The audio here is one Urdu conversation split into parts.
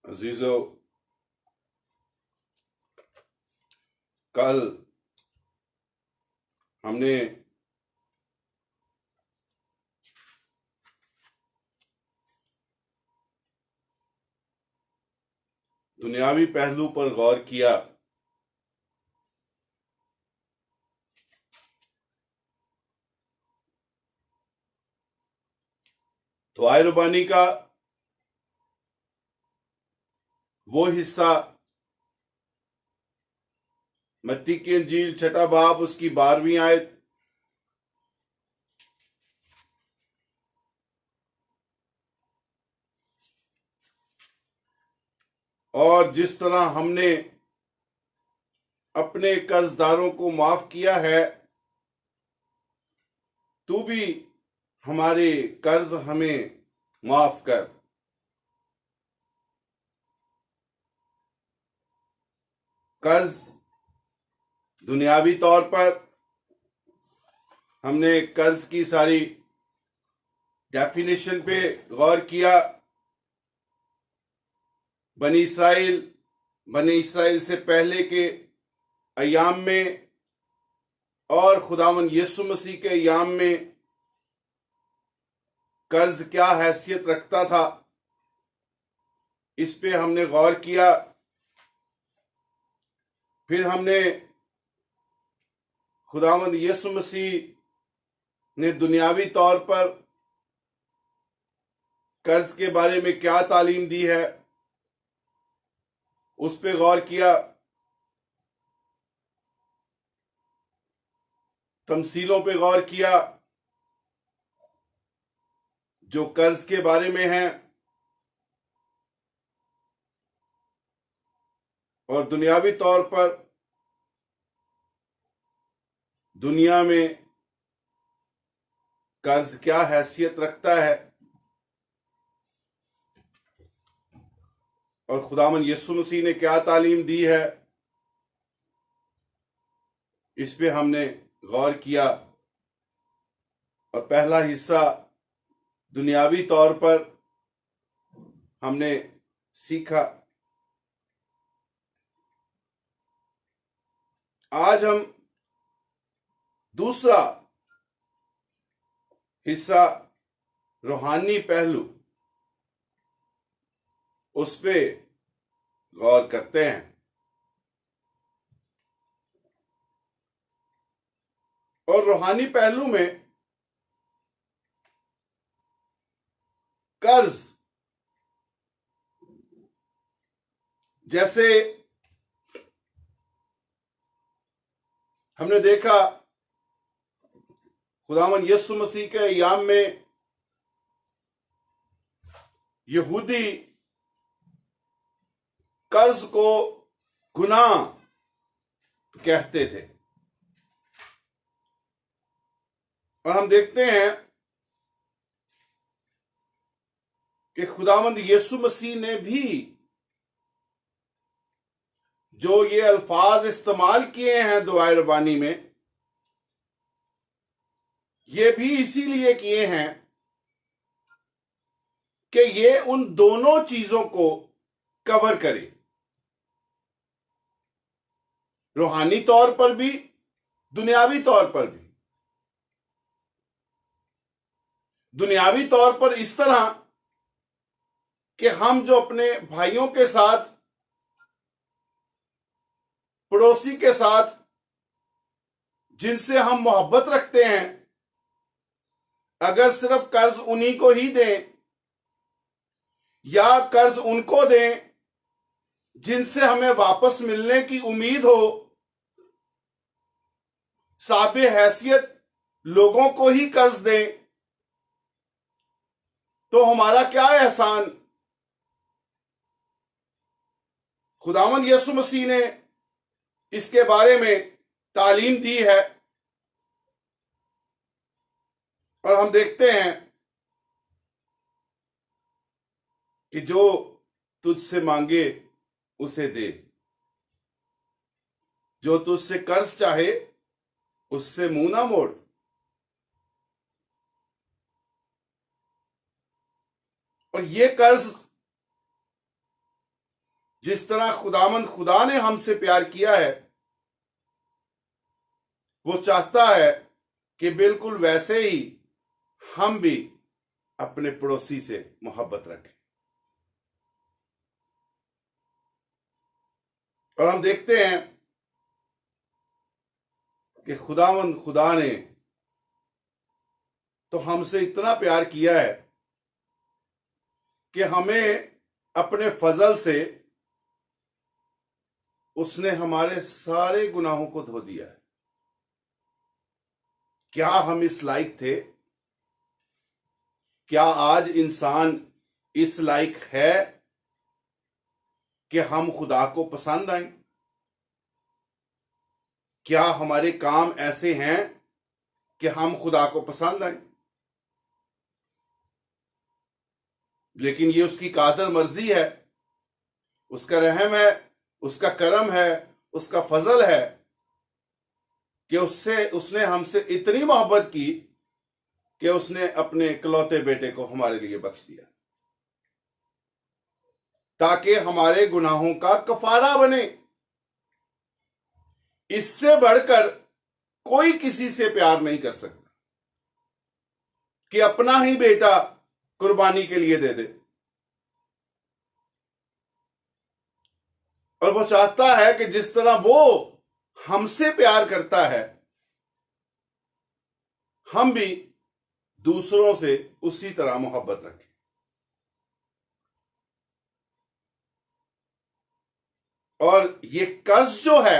عزیزو، کل ہم نے دنیاوی پہلو پر غور کیا۔ دعائے ربانی کا وہ حصہ، متی کی انجیل 6 باب اس کی 12ویں آیت، اور جس طرح ہم نے اپنے قرض داروں کو معاف کیا ہے، تو بھی ہمارے قرض ہمیں معاف کر۔ قرض دنیاوی طور پر ہم نے قرض کی ساری ڈیفینیشن پہ غور کیا۔ بنی اسرائیل سے پہلے کے ایام میں اور خداوند یسوع مسیح کے ایام میں قرض کیا حیثیت رکھتا تھا، اس پہ ہم نے غور کیا۔ پھر ہم نے خداوند یسوع مسیح نے دنیاوی طور پر قرض کے بارے میں کیا تعلیم دی ہے، اس پہ غور کیا۔ تمثیلوں پہ غور کیا جو قرض کے بارے میں ہیں، اور دنیاوی طور پر دنیا میں قرض کیا حیثیت رکھتا ہے، اور خداوند یسوع مسیح نے کیا تعلیم دی ہے، اس پہ ہم نے غور کیا۔ اور پہلا حصہ دنیاوی طور پر ہم نے سیکھا۔ آج ہم دوسرا حصہ، روحانی پہلو، اس پہ غور کرتے ہیں۔ اور روحانی پہلو میں قرض، جیسے ہم نے دیکھا خداوند یسوع مسیح کے ایام میں یہودی قرض کو گناہ کہتے تھے، اور ہم دیکھتے ہیں کہ خداوند یسوع مسیح نے بھی جو یہ الفاظ استعمال کیے ہیں دعائے ربانی میں، یہ بھی اسی لیے کیے ہیں کہ یہ ان دونوں چیزوں کو کور کرے، روحانی طور پر بھی، دنیاوی طور پر بھی۔ دنیاوی طور پر اس طرح کہ ہم جو اپنے بھائیوں کے ساتھ، پڑوسی کے ساتھ، جن سے ہم محبت رکھتے ہیں، اگر صرف قرض انہی کو ہی دیں، یا قرض ان کو دیں جن سے ہمیں واپس ملنے کی امید ہو، صاحب حیثیت لوگوں کو ہی قرض دیں، تو ہمارا کیا احسان؟ خداوند یسوع مسیح نے اس کے بارے میں تعلیم دی ہے، اور ہم دیکھتے ہیں کہ جو تجھ سے مانگے اسے دے، جو تجھ سے قرض چاہے اس سے منہ نہ موڑ۔ اور یہ قرض جس طرح خداوند خدا نے ہم سے پیار کیا ہے، وہ چاہتا ہے کہ بالکل ویسے ہی ہم بھی اپنے پڑوسی سے محبت رکھیں۔ اور ہم دیکھتے ہیں کہ خداوند خدا نے تو ہم سے اتنا پیار کیا ہے کہ ہمیں اپنے فضل سے اس نے ہمارے سارے گناہوں کو دھو دیا ہے۔ کیا ہم اس لائق تھے؟ کیا آج انسان اس لائق ہے کہ ہم خدا کو پسند آئیں؟ کیا ہمارے کام ایسے ہیں کہ ہم خدا کو پسند آئیں؟ لیکن یہ اس کی قادر مرضی ہے، اس کا رحم ہے، اس کا کرم ہے، اس کا فضل ہے کہ اس نے ہم سے اتنی محبت کی کہ اس نے اپنے اکلوتے بیٹے کو ہمارے لیے بخش دیا تاکہ ہمارے گناہوں کا کفارہ بنے۔ اس سے بڑھ کر کوئی کسی سے پیار نہیں کر سکتا کہ اپنا ہی بیٹا قربانی کے لیے دے دے۔ اور وہ چاہتا ہے کہ جس طرح وہ ہم سے پیار کرتا ہے، ہم بھی دوسروں سے اسی طرح محبت رکھیں۔ اور یہ قرض جو ہے،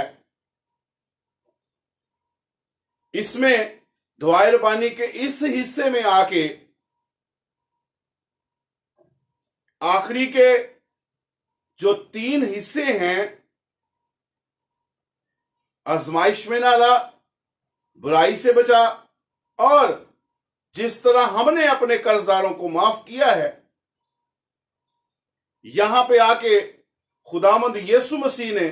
اس میں دعائے ربانی کے اس حصے میں آ کے آخری کے جو 3 حصے ہیں، آزمائش میں نہ لا، برائی سے بچا، اور جس طرح ہم نے اپنے قرض داروں کو معاف کیا ہے، یہاں پہ آ کے خداوند یسوع مسیح نے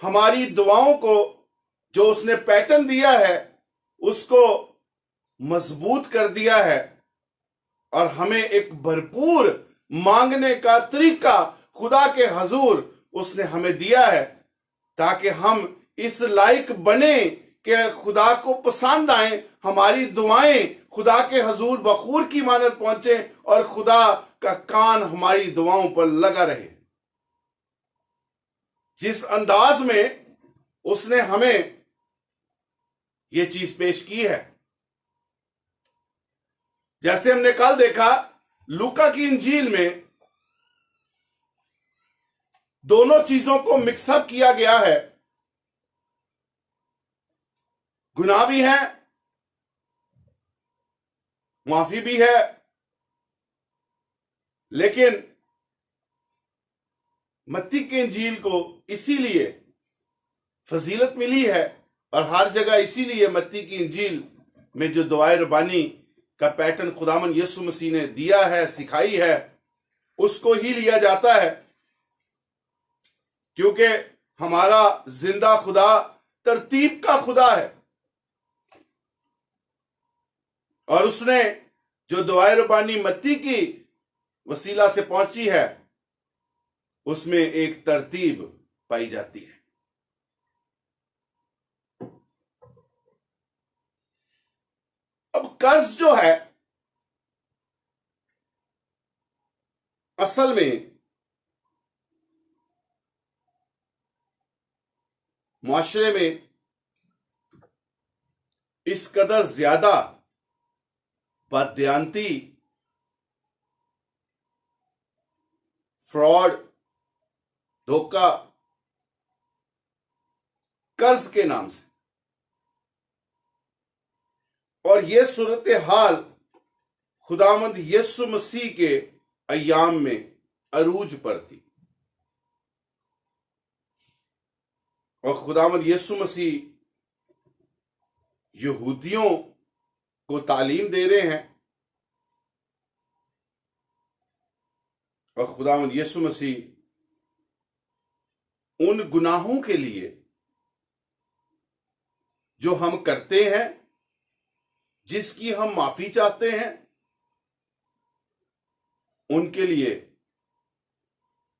ہماری دعاؤں کو جو اس نے پیٹرن دیا ہے اس کو مضبوط کر دیا ہے، اور ہمیں ایک بھرپور مانگنے کا طریقہ خدا کے حضور اس نے ہمیں دیا ہے تاکہ ہم اس لائق بنیں کہ خدا کو پسند آئیں، ہماری دعائیں خدا کے حضور بخور کی مانند پہنچیں اور خدا کا کان ہماری دعاؤں پر لگا رہے۔ جس انداز میں اس نے ہمیں یہ چیز پیش کی ہے، جیسے ہم نے کل دیکھا لوکا کی انجیل میں دونوں چیزوں کو مکس اپ کیا گیا ہے، گناہ بھی ہے، معافی بھی ہے، لیکن متی کی انجیل کو اسی لیے فضیلت ملی ہے، اور ہر جگہ اسی لیے متی کی انجیل میں جو دعائے ربانی کا پیٹرن خداوند یسوع مسیح نے دیا ہے، سکھائی ہے، اس کو ہی لیا جاتا ہے، کیونکہ ہمارا زندہ خدا ترتیب کا خدا ہے، اور اس نے جو دعائے ربانی متی کی وسیلہ سے پہنچی ہے اس میں ایک ترتیب پائی جاتی ہے۔ اب قرض جو ہے اصل میں معاشرے میں اس قدر زیادہ بددیانتی، فراڈ، دھوکہ، قرض کے نام سے، اور یہ صورتحال خداوند یسوع مسیح کے ایام میں عروج پر تھی، اور خداوند یسوع مسیح یہودیوں کو تعلیم دے رہے ہیں، اور خداوند یسوع مسیح ان گناہوں کے لیے جو ہم کرتے ہیں، جس کی ہم معافی چاہتے ہیں، ان کے لیے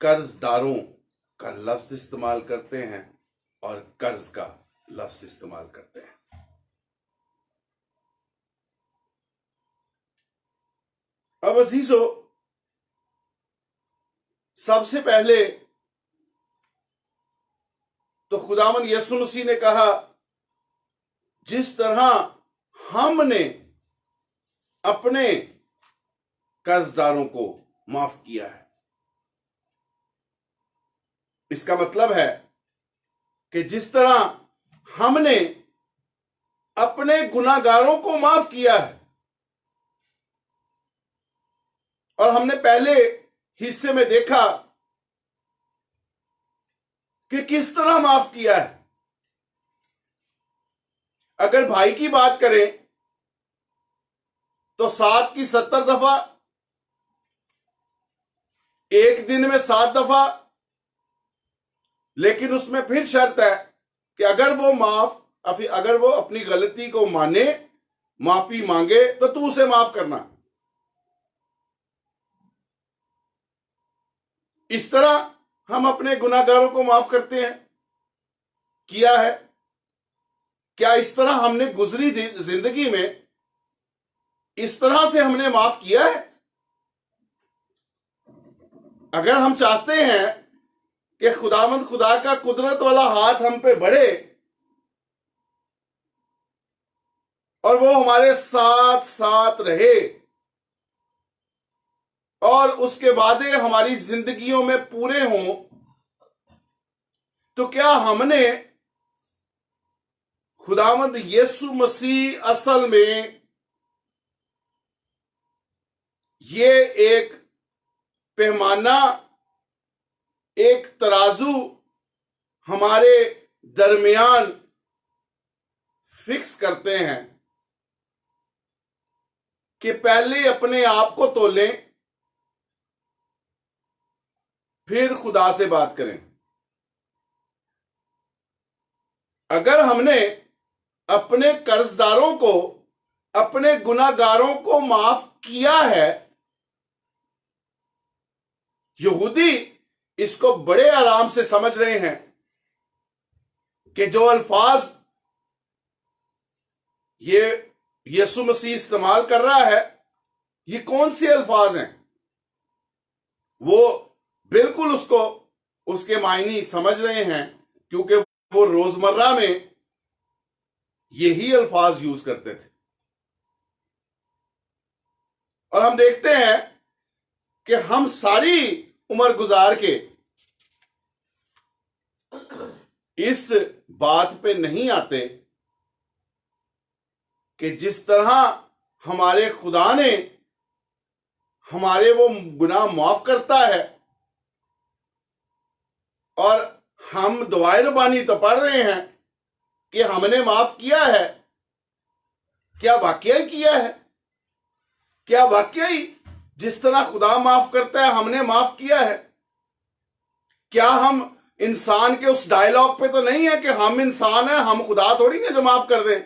قرض داروں کا لفظ استعمال کرتے ہیں اور قرض کا لفظ استعمال کرتے ہیں۔ اب عزیزو، سب سے پہلے تو خداوند یسوع مسیح نے کہا جس طرح ہم نے اپنے قرض داروں کو معاف کیا ہے، اس کا مطلب ہے کہ جس طرح ہم نے اپنے گناہ گاروں کو معاف کیا ہے، اور ہم نے پہلے حصے میں دیکھا کہ کس طرح معاف کیا ہے۔ اگر بھائی کی بات کریں تو 7 کی 70 دفعہ، ایک دن میں 7 دفعہ، لیکن اس میں پھر شرط ہے کہ اگر وہ اپنی غلطی کو مانے، معافی مانگے، تو اسے معاف کرنا۔ اس طرح ہم اپنے گناہ گاروں کو معاف کرتے ہیں، کیا ہے؟ کیا اس طرح ہم نے گزری زندگی میں اس طرح سے ہم نے معاف کیا ہے؟ اگر ہم چاہتے ہیں کہ خداوند خدا کا قدرت والا ہاتھ ہم پہ بڑھے اور وہ ہمارے ساتھ ساتھ رہے اور اس کے وعدے ہماری زندگیوں میں پورے ہوں، تو کیا ہم نے خداوند یسوع مسیح اصل میں یہ ایک پیمانہ، ایک ترازو ہمارے درمیان فکس کرتے ہیں کہ پہلے اپنے آپ کو تولیں، پھر خدا سے بات کریں؟ اگر ہم نے اپنے قرض داروں کو، اپنے گناہ گاروں کو معاف کیا ہے، یہودی اس کو بڑے آرام سے سمجھ رہے ہیں کہ جو الفاظ یہ یسوع مسیح استعمال کر رہا ہے یہ کون سے الفاظ ہیں۔ وہ بالکل اس کے معنی سمجھ رہے ہیں، کیونکہ وہ روزمرہ میں یہی الفاظ یوز کرتے تھے۔ اور ہم دیکھتے ہیں کہ ہم ساری عمر گزار کے اس بات پہ نہیں آتے کہ جس طرح ہمارے خدا نے ہمارے وہ گناہ معاف کرتا ہے، اور ہم دعائے ربانی تو پڑھ رہے ہیں کہ ہم نے معاف کیا ہے، کیا واقعی کیا ہے؟ کیا واقعی جس طرح خدا معاف کرتا ہے ہم نے معاف کیا ہے؟ کیا ہم انسان کے اس ڈائلاگ پہ تو نہیں ہے کہ ہم انسان ہیں، ہم خدا تھوڑی ہیں جو معاف کر دیں؟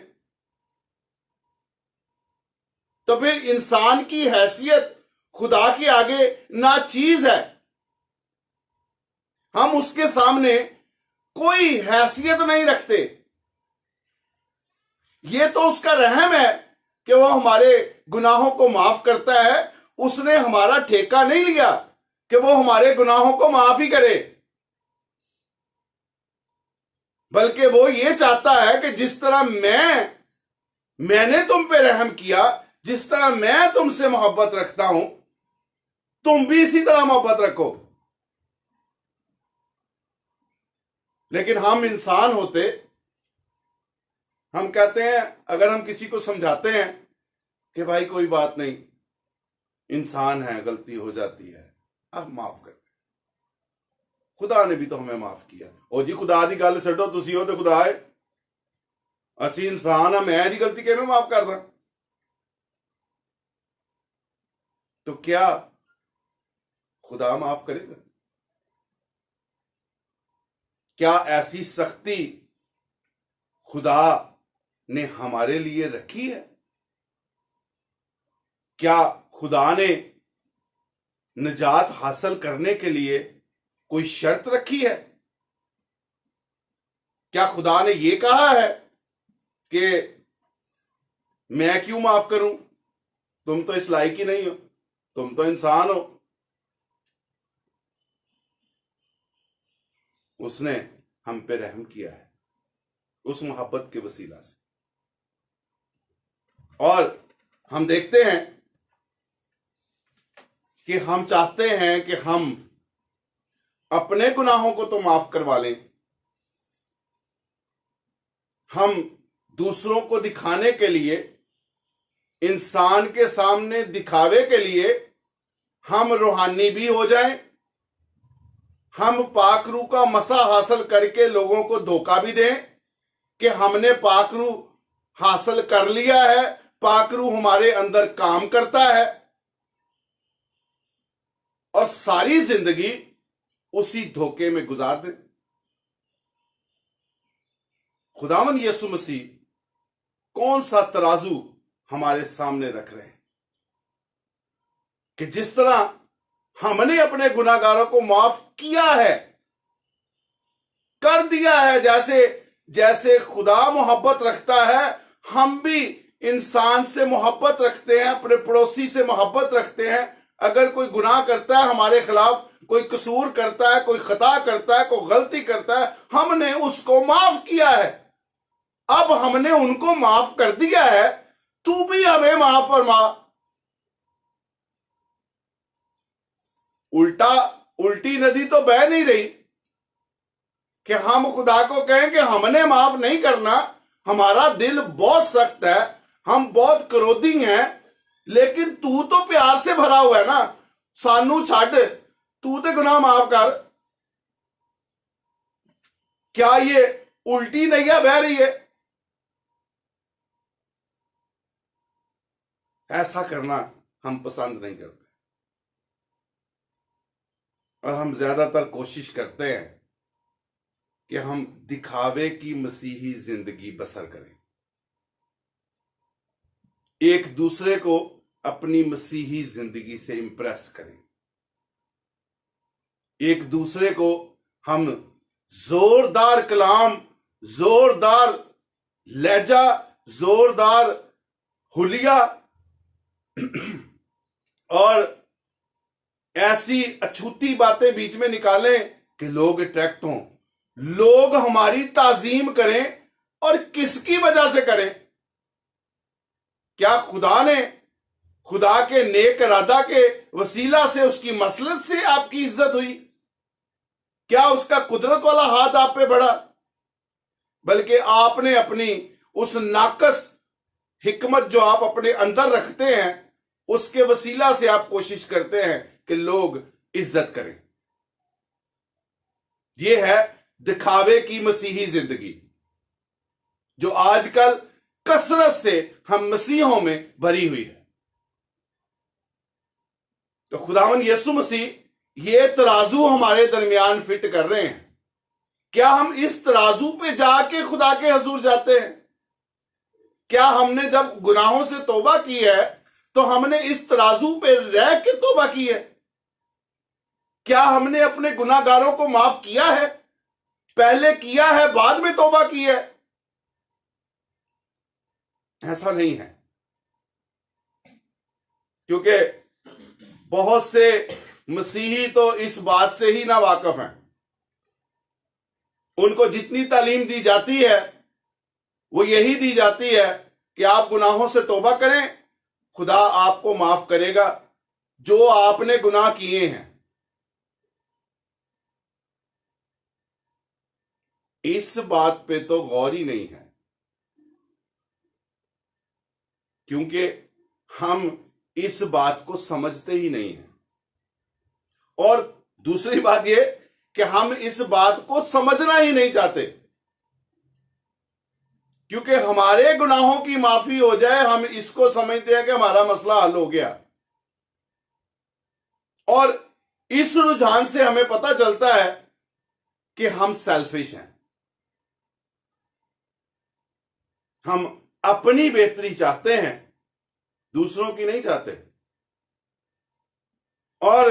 تو پھر انسان کی حیثیت خدا کے آگے ناچیز ہے، ہم اس کے سامنے کوئی حیثیت نہیں رکھتے۔ یہ تو اس کا رحم ہے کہ وہ ہمارے گناہوں کو معاف کرتا ہے، اس نے ہمارا ٹھیکہ نہیں لیا کہ وہ ہمارے گناہوں کو معاف ہی کرے، بلکہ وہ یہ چاہتا ہے کہ جس طرح میں نے تم پہ رحم کیا، جس طرح میں تم سے محبت رکھتا ہوں، تم بھی اسی طرح محبت رکھو۔ لیکن ہم انسان ہوتے، ہم کہتے ہیں، اگر ہم کسی کو سمجھاتے ہیں کہ بھائی کوئی بات نہیں، انسان ہے، غلطی ہو جاتی ہے، اب معاف کر دیں، خدا نے بھی تو ہمیں معاف کیا۔ او جی خدا دی گل چھڈو، تسی ہو تے خدا ہے، اسی انسان ہاں، میں دی غلطی کیویں معاف کر داں؟ تو کیا خدا معاف کرے گا؟ کیا ایسی سختی خدا نے ہمارے لیے رکھی ہے؟ کیا خدا نے نجات حاصل کرنے کے لیے کوئی شرط رکھی ہے؟ کیا خدا نے یہ کہا ہے کہ میں کیوں معاف کروں؟ تم تو اس لائق ہی نہیں ہو، تم تو انسان ہو۔ اس نے ہم پہ رحم کیا ہے اس محبت کے وسیلہ سے، اور ہم دیکھتے ہیں کہ ہم چاہتے ہیں کہ ہم اپنے گناہوں کو تو معاف کروا لیں، ہم دوسروں کو دکھانے کے لیے، انسان کے سامنے دکھاوے کے لیے ہم روحانی بھی ہو جائیں، ہم پاک روح کا مسا حاصل کر کے لوگوں کو دھوکہ بھی دیں کہ ہم نے پاک روح حاصل کر لیا ہے، پاک روح ہمارے اندر کام کرتا ہے، اور ساری زندگی اسی دھوکے میں گزار دیں۔ خداوند یسوع مسیح کون سا ترازو ہمارے سامنے رکھ رہے ہیں کہ جس طرح ہم نے اپنے گناہ گاروں کو معاف کیا ہے، کر دیا ہے، جیسے خدا محبت رکھتا ہے ہم بھی انسان سے محبت رکھتے ہیں، اپنے پڑوسی سے محبت رکھتے ہیں۔ اگر کوئی گناہ کرتا ہے ہمارے خلاف، کوئی قصور کرتا ہے، کوئی خطا کرتا ہے، کوئی غلطی کرتا ہے، ہم نے اس کو معاف کیا ہے، اب ہم نے ان کو معاف کر دیا ہے، تو بھی ہمیں معاف فرما۔ الٹی ندی تو بہہ نہیں رہی کہ ہم خدا کو کہیں کہ ہم نے معاف نہیں کرنا، ہمارا دل بہت سخت ہے، ہم بہت کرودی ہیں، لیکن تو پیار سے بھرا ہوا ہے نا، سانو چھڈ، تو تے گناہ معاف کر۔ کیا یہ الٹی نیا بہ رہی ہے؟ ایسا کرنا ہم پسند نہیں کرتے، اور ہم زیادہ تر کوشش کرتے ہیں کہ ہم دکھاوے کی مسیحی زندگی بسر کریں، ایک دوسرے کو اپنی مسیحی زندگی سے امپریس کریں، ایک دوسرے کو ہم زوردار کلام، زوردار لہجہ، زوردار حلیہ اور ایسی اچھوتی باتیں بیچ میں نکالیں کہ لوگ اٹریکٹ ہوں، لوگ ہماری تعظیم کریں، اور کس کی وجہ سے کریں؟ کیا خدا کے نیک ارادہ کے وسیلہ سے، اس کی مسلط سے آپ کی عزت ہوئی؟ کیا اس کا قدرت والا ہاتھ آپ پہ بڑھا؟ بلکہ آپ نے اپنی اس ناقص حکمت جو آپ اپنے اندر رکھتے ہیں، اس کے وسیلہ سے آپ کوشش کرتے ہیں کہ لوگ عزت کریں۔ یہ ہے دکھاوے کی مسیحی زندگی جو آج کل کثرت سے ہم مسیحوں میں بھری ہوئی ہے۔ تو خداوند یسوع مسیح یہ ترازو ہمارے درمیان فٹ کر رہے ہیں۔ کیا ہم اس ترازو پہ جا کے خدا کے حضور جاتے ہیں؟ کیا ہم نے جب گناہوں سے توبہ کی ہے تو ہم نے اس ترازو پہ رہ کے توبہ کی ہے؟ کیا ہم نے اپنے گناہ گاروں کو معاف کیا ہے؟ پہلے کیا ہے بعد میں توبہ کی ہے؟ ایسا نہیں ہے، کیونکہ بہت سے مسیحی تو اس بات سے ہی نا واقف ہیں۔ ان کو جتنی تعلیم دی جاتی ہے وہ یہی دی جاتی ہے کہ آپ گناہوں سے توبہ کریں، خدا آپ کو معاف کرے گا جو آپ نے گناہ کیے ہیں۔ اس بات پہ تو غور ہی نہیں ہے، کیونکہ ہم اس بات کو سمجھتے ہی نہیں ہیں، اور دوسری بات یہ کہ ہم اس بات کو سمجھنا ہی نہیں چاہتے، کیونکہ ہمارے گناہوں کی معافی ہو جائے ہم اس کو سمجھتے ہیں کہ ہمارا مسئلہ حل ہو گیا، اور اس رجحان سے ہمیں پتہ چلتا ہے کہ ہم سیلفش ہیں، ہم اپنی بہتری چاہتے ہیں، دوسروں کی نہیں چاہتے۔ اور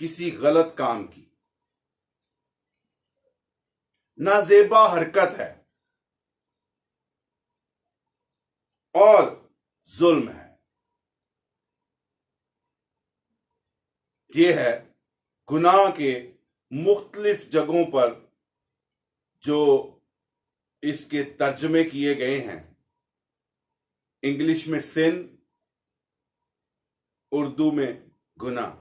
کسی غلط کام کی، نازیبا حرکت ہے اور ظلم ہے۔ یہ ہے گناہ کے مختلف جگہوں پر جو اس کے ترجمے کیے گئے ہیں۔ انگلش میں سن، اردو میں گناہ۔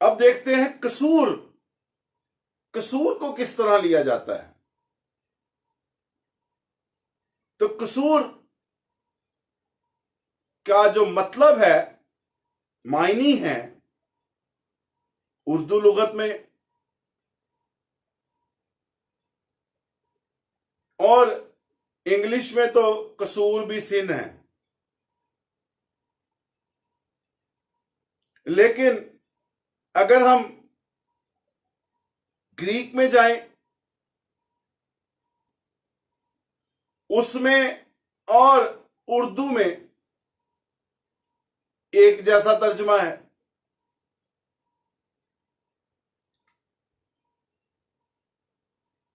اب دیکھتے ہیں قصور کو کس طرح لیا جاتا ہے۔ تو قصور کا جو مطلب ہے، معنی ہے اردو لغت میں اور انگلش میں تو قصور بھی سن ہے، لیکن اگر ہم گریک میں جائیں، اس میں اور اردو میں ایک جیسا ترجمہ ہے۔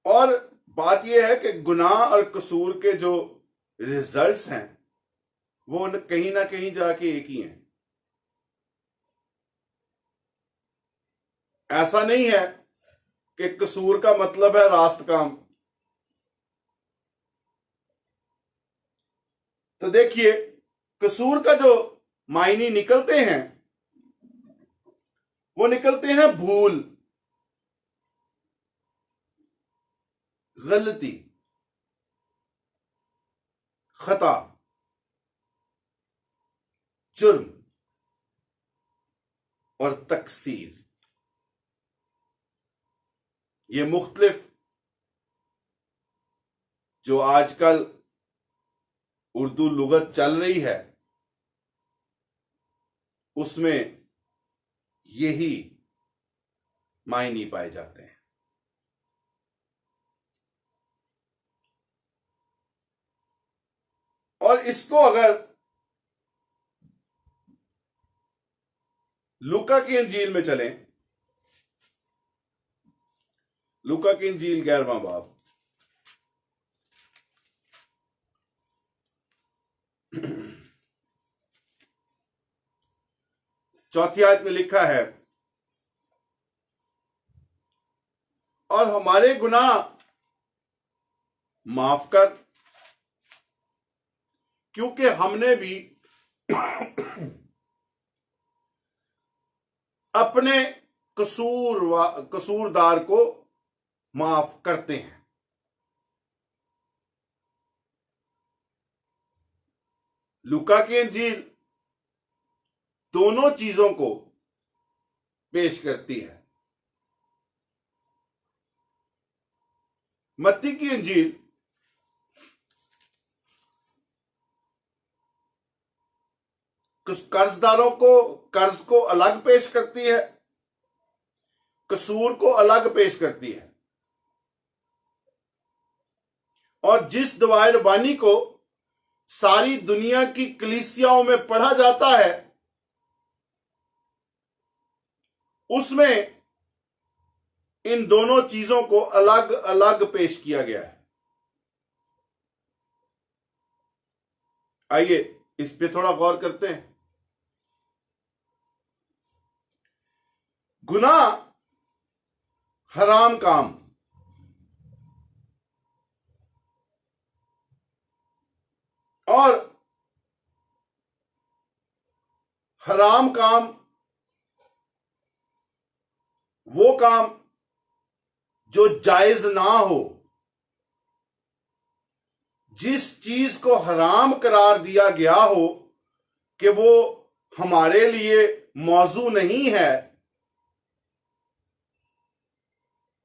اور بات یہ ہے کہ گناہ اور قصور کے جو ریزلٹس ہیں وہ کہیں نہ کہیں جا کے ایک ہی ہیں۔ ایسا نہیں ہے کہ قصور کا مطلب ہے راست کام۔ تو دیکھیے قصور کا جو معنی نکلتے ہیں وہ نکلتے ہیں بھول، غلطی، خطا، جرم اور تقصیر۔ یہ مختلف جو آج کل اردو لغت چل رہی ہے اس میں یہی معنی پائے جاتے ہیں۔ اور اس کو اگر لوکا کی انجیل میں چلیں، لوکا کی انجیل 11واں باب، چوتھی آیت میں لکھا ہے، اور ہمارے گناہ معاف کر، کیونکہ ہم نے بھی اپنے قصوردار کو معاف کرتے ہیں۔ لوکا کی انجیل دونوں چیزوں کو پیش کرتی ہے۔ متی کی انجیل قرض داروں کو قرض کو الگ پیش کرتی ہے، قصور کو الگ پیش کرتی ہے، اور جس دعائے ربانی کو ساری دنیا کی کلیسیاؤں میں پڑھا جاتا ہے اس میں ان دونوں چیزوں کو الگ الگ پیش کیا گیا ہے۔ آئیے اس پہ تھوڑا غور کرتے ہیں۔ گناہ حرام کام، اور حرام کام وہ کام جو جائز نہ ہو، جس چیز کو حرام قرار دیا گیا ہو کہ وہ ہمارے لیے موضوع نہیں ہے،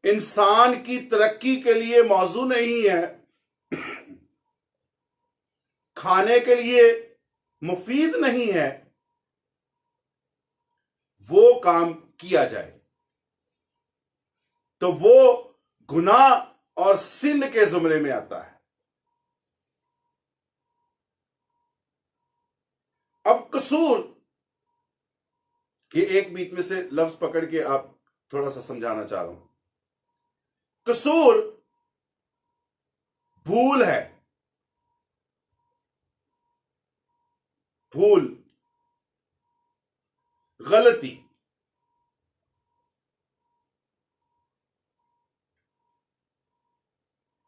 انسان کی ترقی کے لیے موضوع نہیں ہے، کھانے کے لیے مفید نہیں ہے، وہ کام کیا جائے تو وہ گناہ اور سن کے زمرے میں آتا ہے۔ اب قصور، یہ ایک بیچ میں سے لفظ پکڑ کے آپ تھوڑا سا سمجھانا چاہ رہا ہوں. قصور بھول ہے، بھول، غلطی.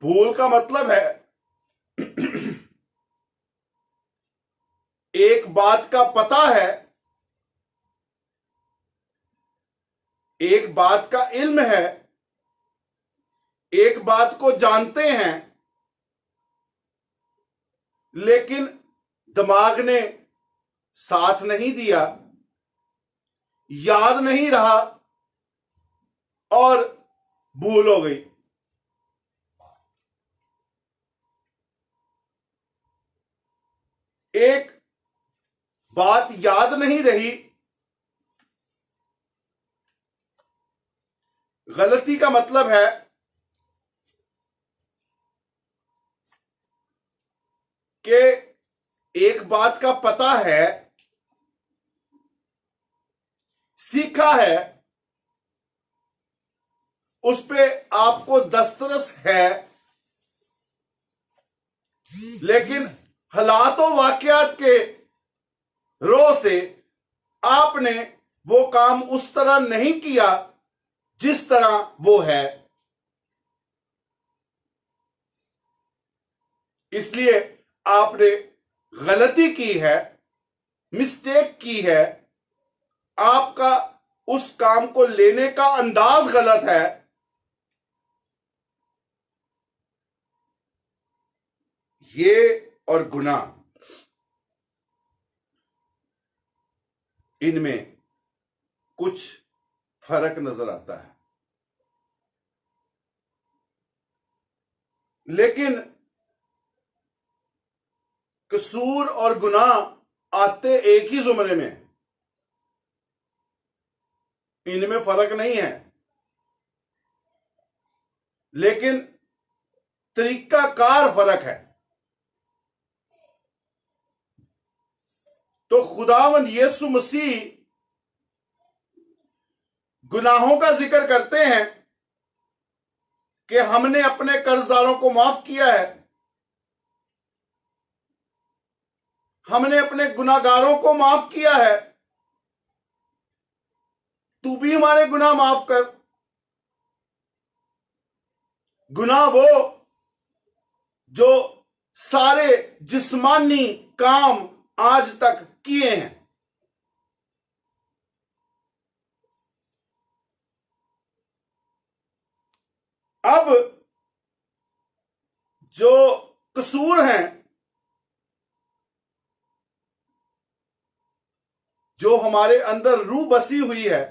بھول کا مطلب ہے ایک بات کا پتہ ہے، ایک بات کا علم ہے، ایک بات کو جانتے ہیں، لیکن دماغ نے ساتھ نہیں دیا، یاد نہیں رہا اور بھول ہو گئی. ایک بات یاد نہیں رہی. غلطی کا مطلب ہے کہ ایک بات کا پتہ ہے، سیکھا ہے، اس پہ آپ کو دسترس ہے، لیکن حالات و واقعات کے رو سے آپ نے وہ کام اس طرح نہیں کیا جس طرح وہ ہے. اس لیے آپ نے غلطی کی ہے، مسٹیک کی ہے، آپ کا اس کام کو لینے کا انداز غلط ہے. یہ اور گناہ، ان میں کچھ فرق نظر آتا ہے، لیکن قصور اور گناہ آتے ایک ہی زمرے میں، ان میں فرق نہیں ہے، لیکن طریقہ کار فرق ہے. تو خداوند یسوع مسیح گناہوں کا ذکر کرتے ہیں کہ ہم نے اپنے قرض داروں کو معاف کیا ہے، ہم نے اپنے گناہ گاروں کو معاف کیا ہے، تو بھی ہمارے گناہ معاف کر. گناہ وہ جو سارے جسمانی کام آج تک کیے ہیں. اب جو قصور ہیں، جو ہمارے اندر روح بسی ہوئی ہے،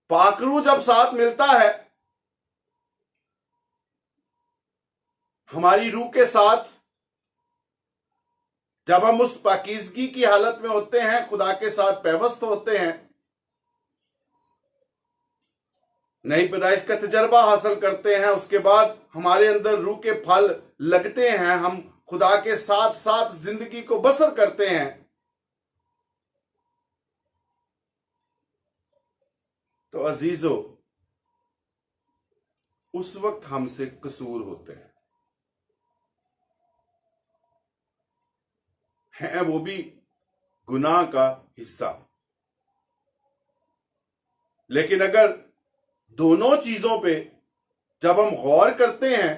پاک روح جب ساتھ ملتا ہے ہماری روح کے ساتھ، جب ہم اس پاکیزگی کی حالت میں ہوتے ہیں، خدا کے ساتھ پیوست ہوتے ہیں، نئی پیدائش کا تجربہ حاصل کرتے ہیں، اس کے بعد ہمارے اندر روح کے پھل لگتے ہیں، ہم خدا کے ساتھ ساتھ زندگی کو بسر کرتے ہیں. تو عزیزو، اس وقت ہم سے قصور ہوتے ہیں وہ بھی گناہ کا حصہ. لیکن اگر دونوں چیزوں پہ جب ہم غور کرتے ہیں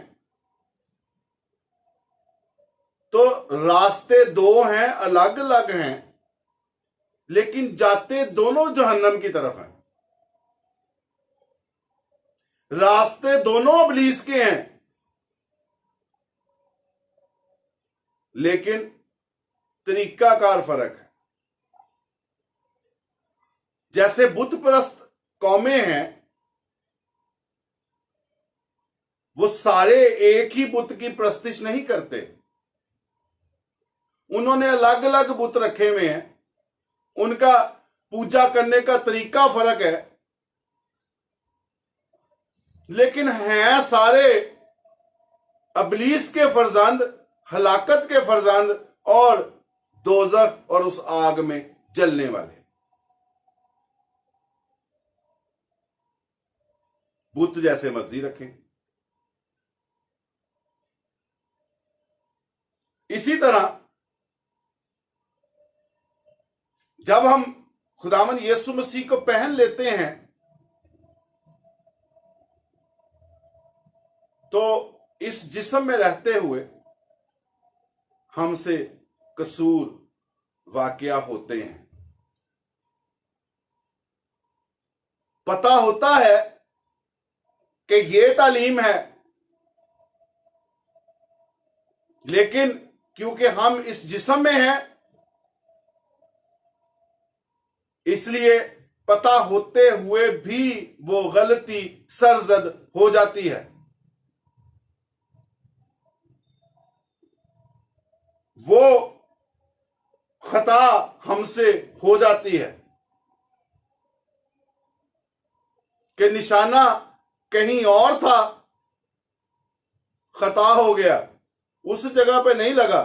تو راستے دو ہیں، الگ الگ ہیں، لیکن جاتے دونوں جہنم کی طرف ہیں. راستے دونوں ابلیس کے ہیں، لیکن طریقہ کار فرق ہے. جیسے بت پرست قومیں ہیں، وہ سارے ایک ہی بت کی پرستش نہیں کرتے، انہوں نے الگ الگ بت رکھے ہوئے ہیں، ان کا پوجا کرنے کا طریقہ فرق ہے، لیکن ہیں سارے ابلیس کے فرزند، ہلاکت کے فرزند اور دوزخ اور اس آگ میں جلنے والے۔ بت جیسے مرضی رکھیں۔ اسی طرح جب ہم خداوند یسوع مسیح کو پہن لیتے ہیں تو اس جسم میں رہتے ہوئے ہم سے قصور واقع ہوتے ہیں۔ پتہ ہوتا ہے کہ یہ تعلیم ہے، لیکن کیونکہ ہم اس جسم میں ہیں اس لیے پتہ ہوتے ہوئے بھی وہ غلطی سرزد ہو جاتی ہے، وہ خطا ہم سے ہو جاتی ہے کہ نشانہ کہیں اور تھا، خطا ہو گیا، اس جگہ پہ نہیں لگا،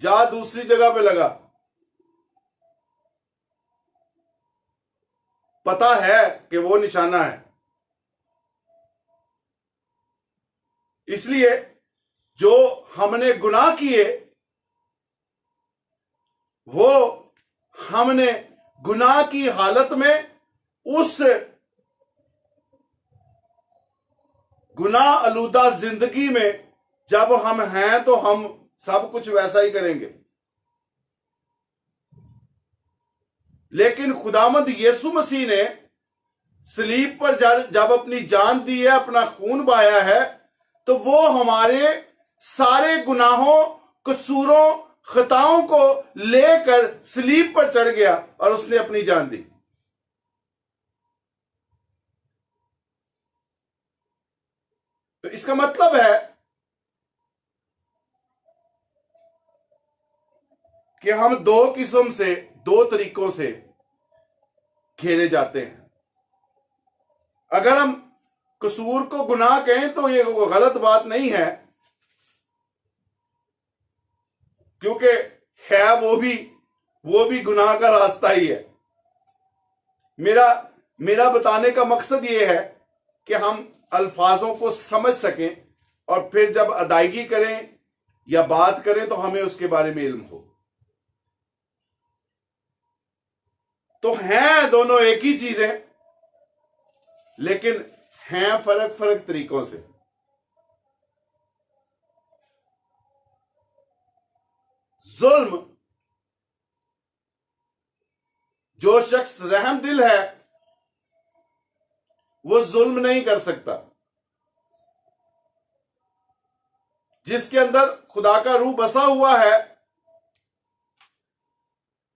جا دوسری جگہ پہ لگا۔ پتہ ہے کہ وہ نشانہ ہے، اس لیے جو ہم نے گناہ کیے وہ ہم نے گناہ کی حالت میں اس گناہ آلودہ زندگی میں جب ہم ہیں تو ہم سب کچھ ویسا ہی کریں گے، لیکن خداوند یسوع مسیح نے صلیب پر جب اپنی جان دی ہے، اپنا خون بہایا ہے، تو وہ ہمارے سارے گناہوں، قصوروں، خطاؤں کو لے کر صلیب پر چڑھ گیا اور اس نے اپنی جان دی۔ تو اس کا مطلب ہے کہ ہم دو قسم سے، دو طریقوں سے گھیرے جاتے ہیں۔ اگر ہم قصور کو گناہ کہیں تو یہ غلط بات نہیں ہے، کیونکہ ہے وہ بھی گناہ کا راستہ ہی ہے۔ میرا بتانے کا مقصد یہ ہے کہ ہم الفاظوں کو سمجھ سکیں اور پھر جب ادائیگی کریں یا بات کریں تو ہمیں اس کے بارے میں علم ہو۔ تو ہیں دونوں ایک ہی چیزیں، لیکن ہیں فرق طریقوں سے۔ ظلم، جو شخص رحم دل ہے وہ ظلم نہیں کر سکتا۔ جس کے اندر خدا کا روح بسا ہوا ہے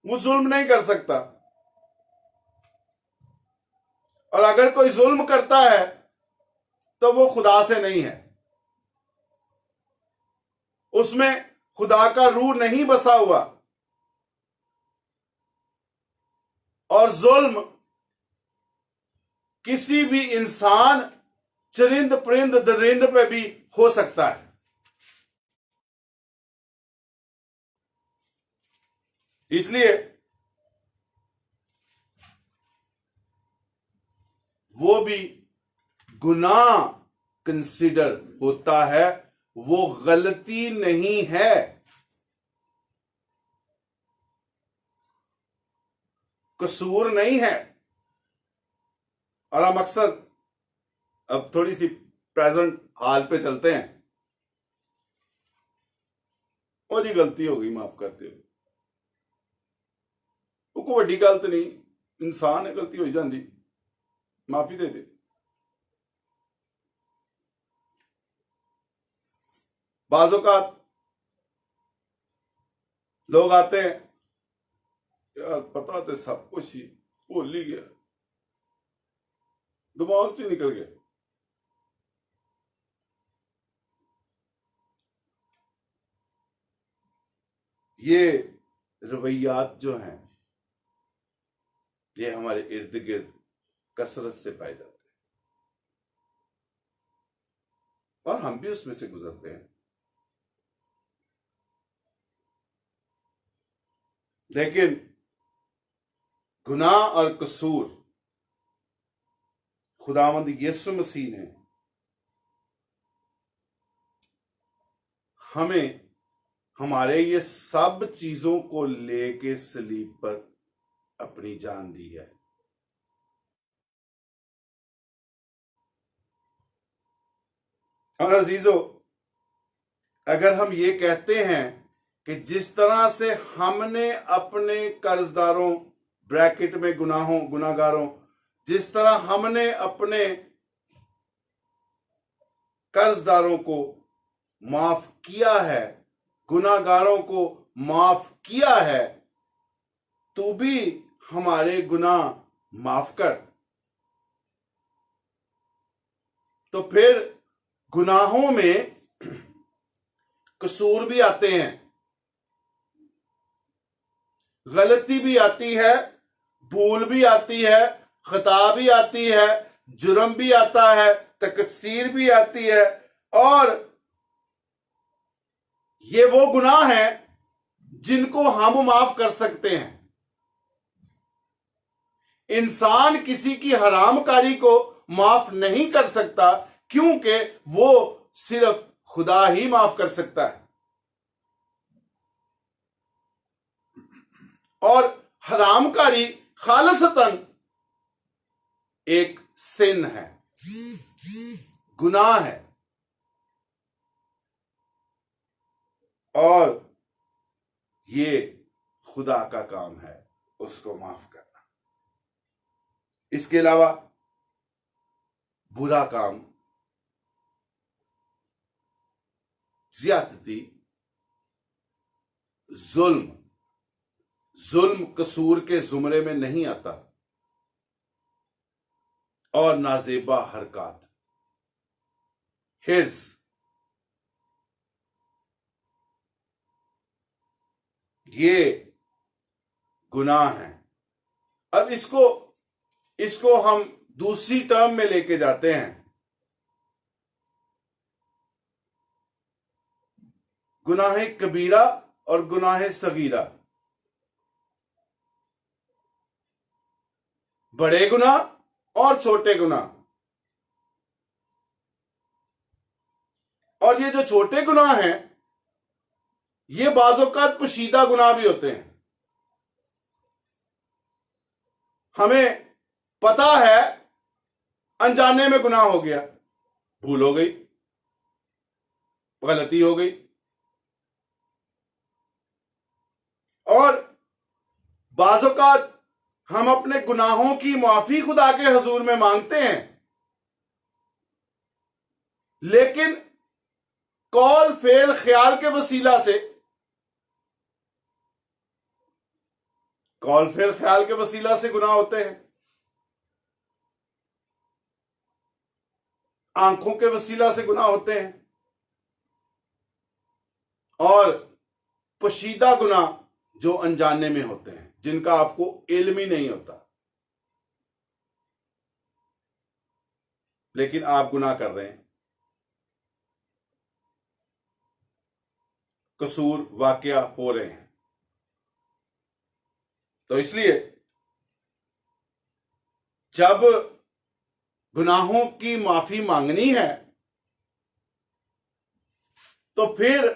وہ ظلم نہیں کر سکتا، اور اگر کوئی ظلم کرتا ہے تو وہ خدا سے نہیں ہے، اس میں خدا کا روح نہیں بسا ہوا۔ اور ظلم کسی بھی انسان، چرند پرند درند پہ بھی ہو سکتا ہے۔ اس لیے وہ بھی گناہ کنسیڈر ہوتا ہے، وہ غلطی نہیں ہے۔ قصور نہیں ہے۔ اور ہم اکثر اب تھوڑی سی پریزنٹ حال پہ چلتے ہیں، وہ جی غلطی ہو گئی، معاف کرتے ہو، وہ کوئی وڈی گل تو نہیں، انسان ہے، غلطی ہو جاندی، معافی دے دے۔ بعض اوقات لوگ آتے ہیں، یار پتا تو سب کچھ ہی، بھول ہی گیا، دماغ سے نکل گیا۔ یہ رویات جو ہیں یہ ہمارے ارد گرد کثرت سے پائے جاتے ہیں، اور ہم بھی اس میں سے گزرتے ہیں۔ لیکن گناہ اور قصور خداوند یسوع مسیح نے ہمیں ہمارے یہ سب چیزوں کو لے کے صلیب پر اپنی جان دی ہے. اور عزیزو، اگر ہم یہ کہتے ہیں کہ جس طرح سے ہم نے اپنے قرض داروں بریکٹ میں گناہ گاروں جس طرح ہم نے اپنے قرض داروں کو معاف کیا ہے، گناہ گاروں کو معاف کیا ہے، تو بھی ہمارے گناہ معاف کر. تو پھر گناہوں میں قصور بھی آتے ہیں، غلطی بھی آتی ہے، بھول بھی آتی ہے، خطا بھی آتی ہے، جرم بھی آتا ہے، تقصیر بھی آتی ہے. اور یہ وہ گناہ ہیں جن کو ہم معاف کر سکتے ہیں. انسان کسی کی حرام کاری کو معاف نہیں کر سکتا، کیونکہ وہ صرف خدا ہی معاف کر سکتا ہے. اور حرام کاری خالصتاً ایک سن ہے، گناہ ہے، اور یہ خدا کا کام ہے اس کو معاف کرنا. اس کے علاوہ برا کام، زیادتی، ظلم قصور کے زمرے میں نہیں آتا، اور نازیبا حرکات، حرص، یہ گناہ ہیں. اب اس کو ہم دوسری ٹرم میں لے کے جاتے ہیں. گناہ کبیرہ اور گناہ صغیرہ، بڑے گناہ اور چھوٹے گناہ. اور یہ جو چھوٹے گناہ ہیں، یہ بعض اوقات پوشیدہ گناہ بھی ہوتے ہیں. ہمیں پتا ہے انجانے میں گناہ ہو گیا، بھول ہو گئی، غلطی ہو گئی، اور بعض اوقات ہم اپنے گناہوں کی معافی خدا کے حضور میں مانگتے ہیں، لیکن قول فعل خیال کے وسیلہ سے گناہ ہوتے ہیں، آنکھوں کے وسیلہ سے گناہ ہوتے ہیں، اور پوشیدہ گناہ جو انجانے میں ہوتے ہیں، جن کا آپ کو علم ہی نہیں ہوتا، لیکن آپ گناہ کر رہے ہیں، قصور واقعہ ہو رہے ہیں. تو اس لیے جب گناہوں کی معافی مانگنی ہے تو پھر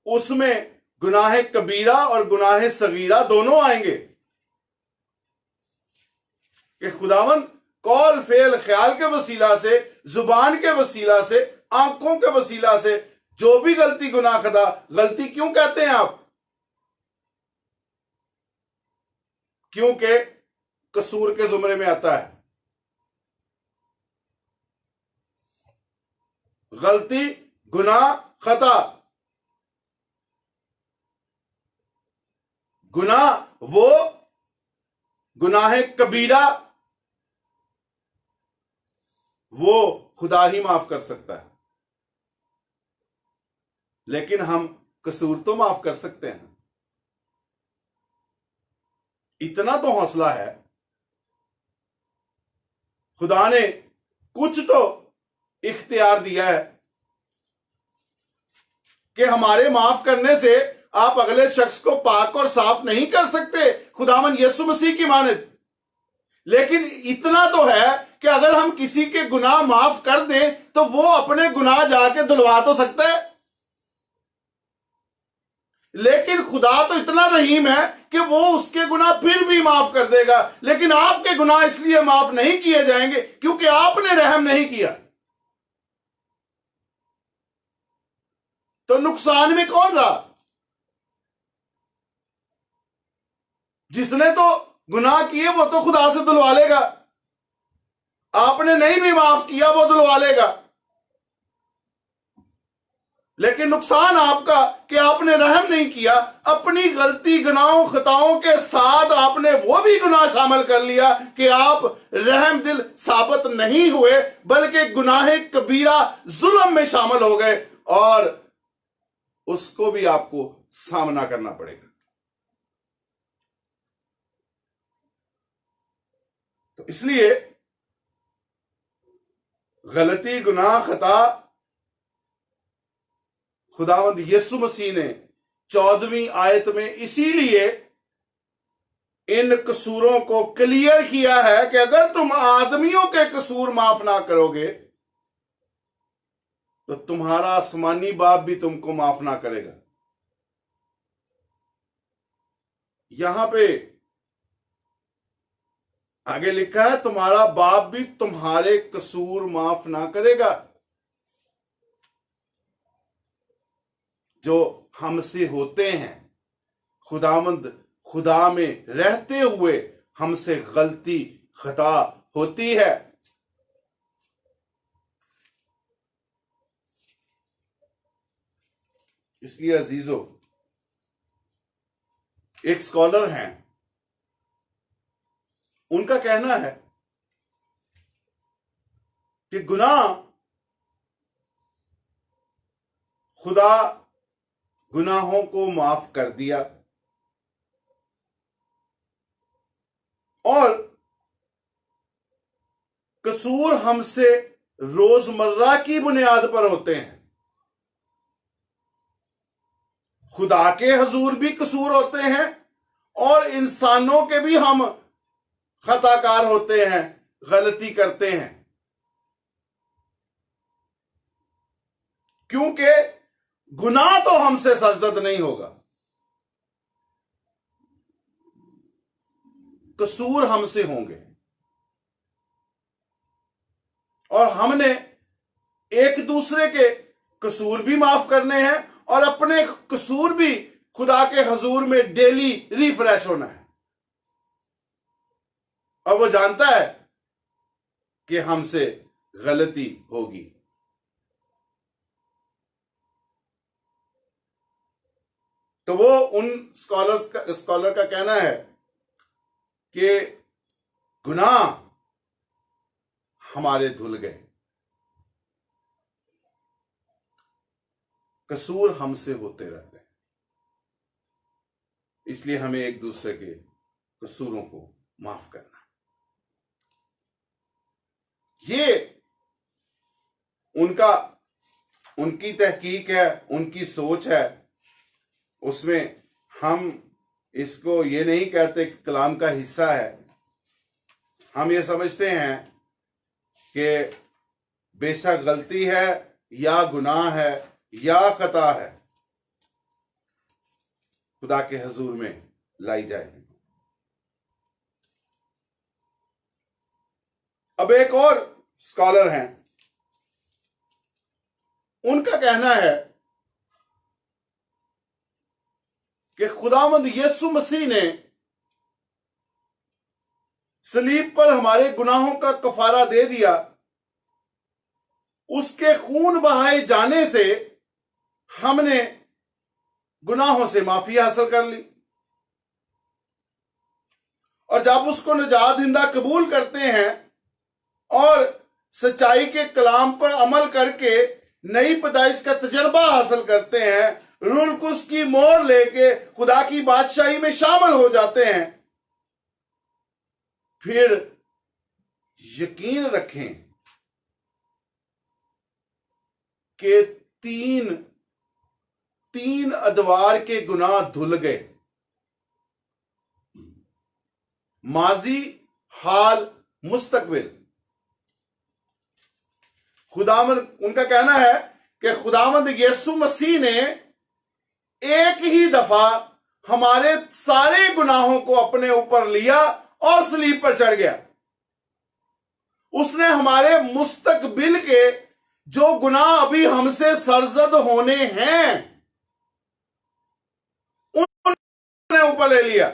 اس میں گناہ کبیرہ اور گناہ صغیرہ دونوں آئیں گے کہ خداوند قول فعل خیال کے وسیلہ سے، زبان کے وسیلہ سے، آنکھوں کے وسیلہ سے جو بھی غلطی گناہ خطا، غلطی کیوں کہتے ہیں آپ؟ کیونکہ قصور کے زمرے میں آتا ہے. غلطی، گناہ، خطا، وہ گناہ کبیرہ وہ خدا ہی معاف کر سکتا ہے، لیکن ہم قصور تو معاف کر سکتے ہیں. اتنا تو حوصلہ ہے، خدا نے کچھ تو اختیار دیا ہے کہ ہمارے معاف کرنے سے آپ اگلے شخص کو پاک اور صاف نہیں کر سکتے خداوند یسوع مسیح کی مانند، لیکن اتنا تو ہے کہ اگر ہم کسی کے گناہ معاف کر دیں تو وہ اپنے گناہ جا کے دھلوا تو سکتا ہے، لیکن خدا تو اتنا رحیم ہے کہ وہ اس کے گناہ پھر بھی معاف کر دے گا، لیکن آپ کے گناہ اس لیے معاف نہیں کیے جائیں گے کیونکہ آپ نے رحم نہیں کیا۔ تو نقصان میں کون رہا؟ جس نے تو گناہ کیے وہ تو خدا سے دلوا لے گا، آپ نے نہیں بھی معاف کیا وہ دلوا لے گا، لیکن نقصان آپ کا کہ آپ نے رحم نہیں کیا، اپنی غلطی گناہوں خطاؤں کے ساتھ آپ نے وہ بھی گناہ شامل کر لیا کہ آپ رحم دل ثابت نہیں ہوئے بلکہ گناہ کبیرہ ظلم میں شامل ہو گئے، اور اس کو بھی آپ کو سامنا کرنا پڑے گا۔ تو اس لیے غلطی گناہ خطا خداوند یسوع مسیح نے 14ویں آیت میں اسی لیے ان قصوروں کو کلیئر کیا ہے کہ اگر تم آدمیوں کے قصور معاف نہ کرو گے تو تمہارا آسمانی باپ بھی تم کو معاف نہ کرے گا۔ یہاں پہ آگے لکھا ہے تمہارا باپ بھی تمہارے قصور معاف نہ کرے گا۔ جو ہم سے ہوتے ہیں، خداوند خدا میں رہتے ہوئے ہم سے غلطی خطا ہوتی ہے۔ اس لیے عزیزو، ایک سکالر ہیں، ان کا کہنا ہے کہ گناہ خدا گناہوں کو معاف کر دیا اور قصور ہم سے روزمرہ کی بنیاد پر ہوتے ہیں۔ خدا کے حضور بھی قصور ہوتے ہیں اور انسانوں کے بھی ہم خطا کار ہوتے ہیں، غلطی کرتے ہیں، کیونکہ گناہ تو ہم سے سرزد نہیں ہوگا، قصور ہم سے ہوں گے، اور ہم نے ایک دوسرے کے قصور بھی معاف کرنے ہیں اور اپنے قصور بھی خدا کے حضور میں ڈیلی ریفریش ہونا ہے، اور وہ جانتا ہے کہ ہم سے غلطی ہوگی۔ تو وہ ان اسکالر کا کہنا ہے کہ گناہ ہمارے دھل گئے، قصور ہم سے ہوتے رہتے ہیں، اس لیے ہمیں ایک دوسرے کے قصوروں کو معاف کرنا ہے۔ یہ ان کی تحقیق ہے، ان کی سوچ ہے، اس میں ہم اس کو یہ نہیں کہتے کہ کلام کا حصہ ہے، ہم یہ سمجھتے ہیں کہ بے شک غلطی ہے یا گناہ ہے یا خطا ہے، خدا کے حضور میں لائی جائے۔ اب ایک اور اسکالر ہیں، ان کا کہنا ہے کہ خداوند یسوع مسیح نے صلیب پر ہمارے گناہوں کا کفارہ دے دیا، اس کے خون بہائے جانے سے ہم نے گناہوں سے معافی حاصل کر لی، اور جب اس کو نجات دہندہ قبول کرتے ہیں اور سچائی کے کلام پر عمل کر کے نئی پیدائش کا تجربہ حاصل کرتے ہیں، روح القدس کی مہر لے کے خدا کی بادشاہی میں شامل ہو جاتے ہیں، پھر یقین رکھیں کہ 3 3 ادوار کے گناہ دھل گئے، ماضی، حال، مستقبل۔ خداوند، ان کا کہنا ہے کہ خداوند یسوع مسیح نے ایک ہی دفعہ ہمارے سارے گناہوں کو اپنے اوپر لیا اور صلیب پر چڑھ گیا۔ اس نے ہمارے مستقبل کے جو گناہ ابھی ہم سے سرزد ہونے ہیں انہیں اوپر لے لیا،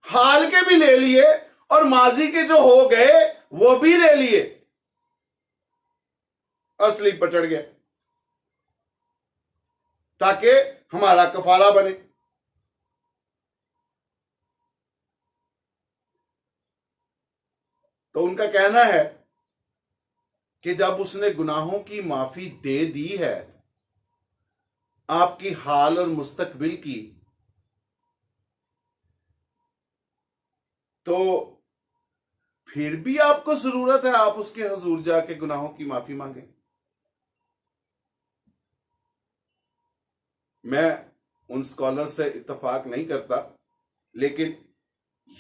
حال کے بھی لے لیے اور ماضی کے جو ہو گئے وہ بھی لے لیے اور صلیب پر چڑھ گیا تاکہ ہمارا کفارہ بنے۔ تو ان کا کہنا ہے کہ جب اس نے گناہوں کی معافی دے دی ہے، آپ کی حال اور مستقبل کی، تو پھر بھی آپ کو ضرورت ہے آپ اس کے حضور جا کے گناہوں کی معافی مانگیں۔ میں ان سکالر سے اتفاق نہیں کرتا، لیکن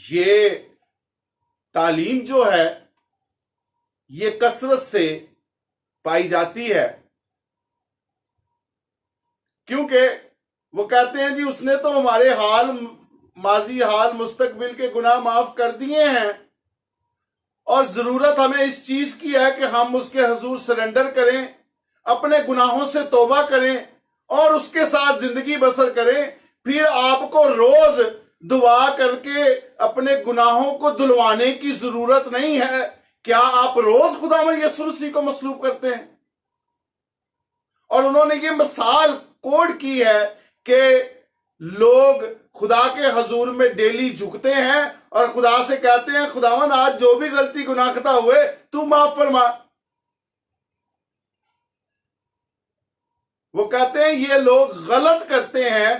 یہ تعلیم جو ہے یہ کثرت سے پائی جاتی ہے، کیونکہ وہ کہتے ہیں جی اس نے تو ہمارے حال، ماضی، حال، مستقبل کے گناہ معاف کر دیے ہیں، اور ضرورت ہمیں اس چیز کی ہے کہ ہم اس کے حضور سرنڈر کریں، اپنے گناہوں سے توبہ کریں اور اس کے ساتھ زندگی بسر کریں۔ پھر آپ کو روز دعا کر کے اپنے گناہوں کو دھلوانے کی ضرورت نہیں ہے۔ کیا آپ روز خداوند یسوع مسیح کو مصلوب کرتے ہیں؟ اور انہوں نے یہ مثال کوڈ کی ہے کہ لوگ خدا کے حضور میں ڈیلی جھکتے ہیں اور خدا سے کہتے ہیں خداوند آج جو بھی غلطی گناہ خطا ہوئے تو معاف فرما۔ وہ کہتے ہیں یہ لوگ غلط کرتے ہیں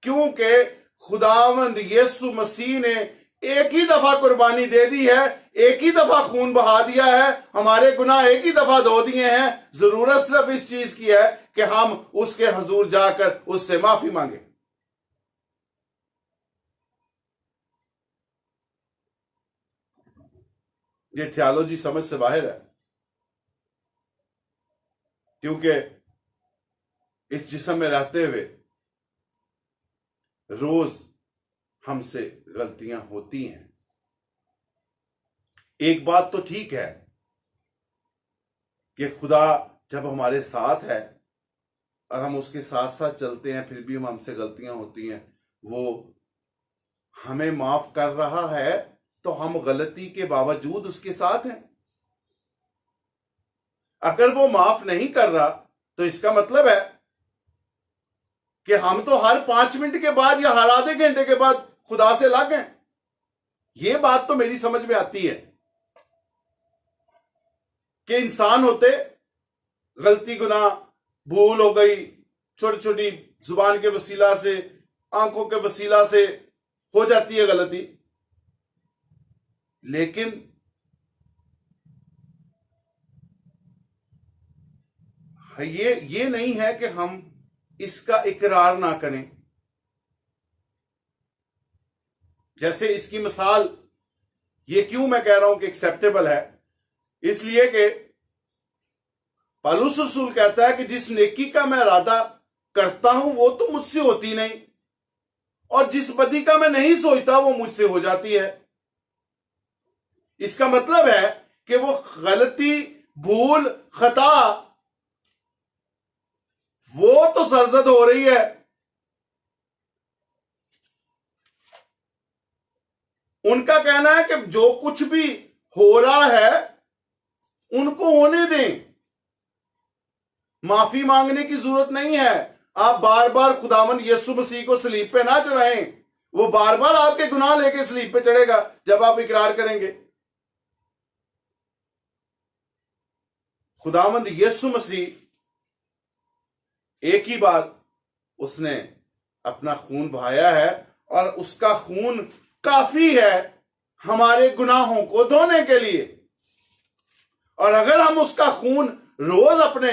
کیونکہ خداوند یسوع مسیح نے ایک ہی دفعہ قربانی دے دی ہے، ایک ہی دفعہ خون بہا دیا ہے، ہمارے گناہ ایک ہی دفعہ دھو دیے ہیں۔ ضرورت صرف اس چیز کی ہے کہ ہم اس کے حضور جا کر اس سے معافی مانگیں۔ یہ تھیالوجی سمجھ سے باہر ہے، کیونکہ اس جسم میں رہتے ہوئے روز ہم سے غلطیاں ہوتی ہیں۔ ایک بات تو ٹھیک ہے کہ خدا جب ہمارے ساتھ ہے اور ہم اس کے ساتھ ساتھ چلتے ہیں پھر بھی ہم سے غلطیاں ہوتی ہیں، وہ ہمیں معاف کر رہا ہے تو ہم غلطی کے باوجود اس کے ساتھ ہیں۔ اگر وہ معاف نہیں کر رہا تو اس کا مطلب ہے کہ ہم تو ہر 5 منٹ کے بعد یا ہر آدھے گھنٹے کے بعد خدا سے الگ ہیں۔ یہ بات تو میری سمجھ میں آتی ہے کہ انسان ہوتے، غلطی، گناہ، بھول ہو گئی، چھوٹی چھوٹی زبان کے وسیلہ سے، آنکھوں کے وسیلہ سے ہو جاتی ہے غلطی، لیکن یہ نہیں ہے کہ ہم اس کا اقرار نہ کریں۔ جیسے اس کی مثال، یہ کیوں میں کہہ رہا ہوں کہ ایکسیپٹیبل ہے، اس لیے کہ پالوس رسول کہتا ہے کہ جس نیکی کا میں ارادہ کرتا ہوں وہ تو مجھ سے ہوتی نہیں، اور جس بدی کا میں نہیں سوچتا وہ مجھ سے ہو جاتی ہے۔ اس کا مطلب ہے کہ وہ غلطی، بھول، خطا وہ تو سرزد ہو رہی ہے، ان کا کہنا ہے کہ جو کچھ بھی ہو رہا ہے ان کو ہونے دیں، معافی مانگنے کی ضرورت نہیں ہے۔ آپ بار بار خداوند یسوع مسیح کو صلیب پہ نہ چڑھائیں، وہ بار بار آپ کے گناہ لے کے صلیب پہ چڑھے گا جب آپ اقرار کریں گے۔ خداوند یسوع مسیح ایک ہی بار اس نے اپنا خون بہایا ہے، اور اس کا خون کافی ہے ہمارے گناہوں کو دھونے کے لیے۔ اور اگر ہم اس کا خون روز اپنے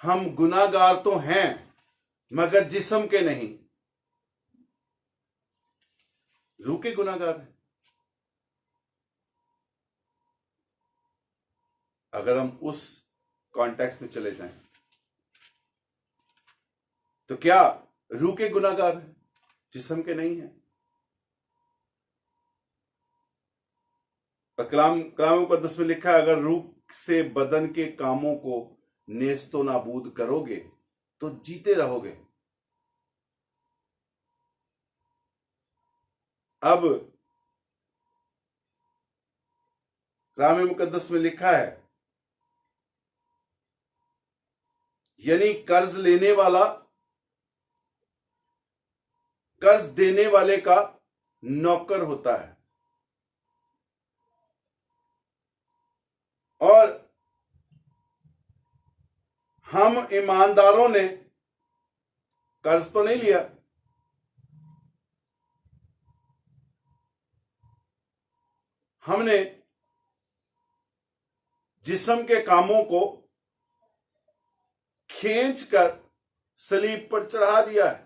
ہم گناہگار تو ہیں مگر جسم کے نہیں، روح کے گناہگار ہیں۔ اگر ہم اس کانٹیکس میں چلے جائیں تو کیا روح کے گناہگار ہیں، جسم کے نہیں ہیں؟ کلام مقدس میں لکھا ہے اگر روح سے بدن کے کاموں کو نیست و نابود کرو گے تو جیتے رہو گے۔ اب کلام مقدس میں لکھا ہے یعنی قرض لینے والا قرض دینے والے کا نوکر ہوتا ہے، اور ہم ایمانداروں نے قرض تو نہیں لیا، ہم نے جسم کے کاموں کو کھینچ کر صلیب پر چڑھا دیا ہے،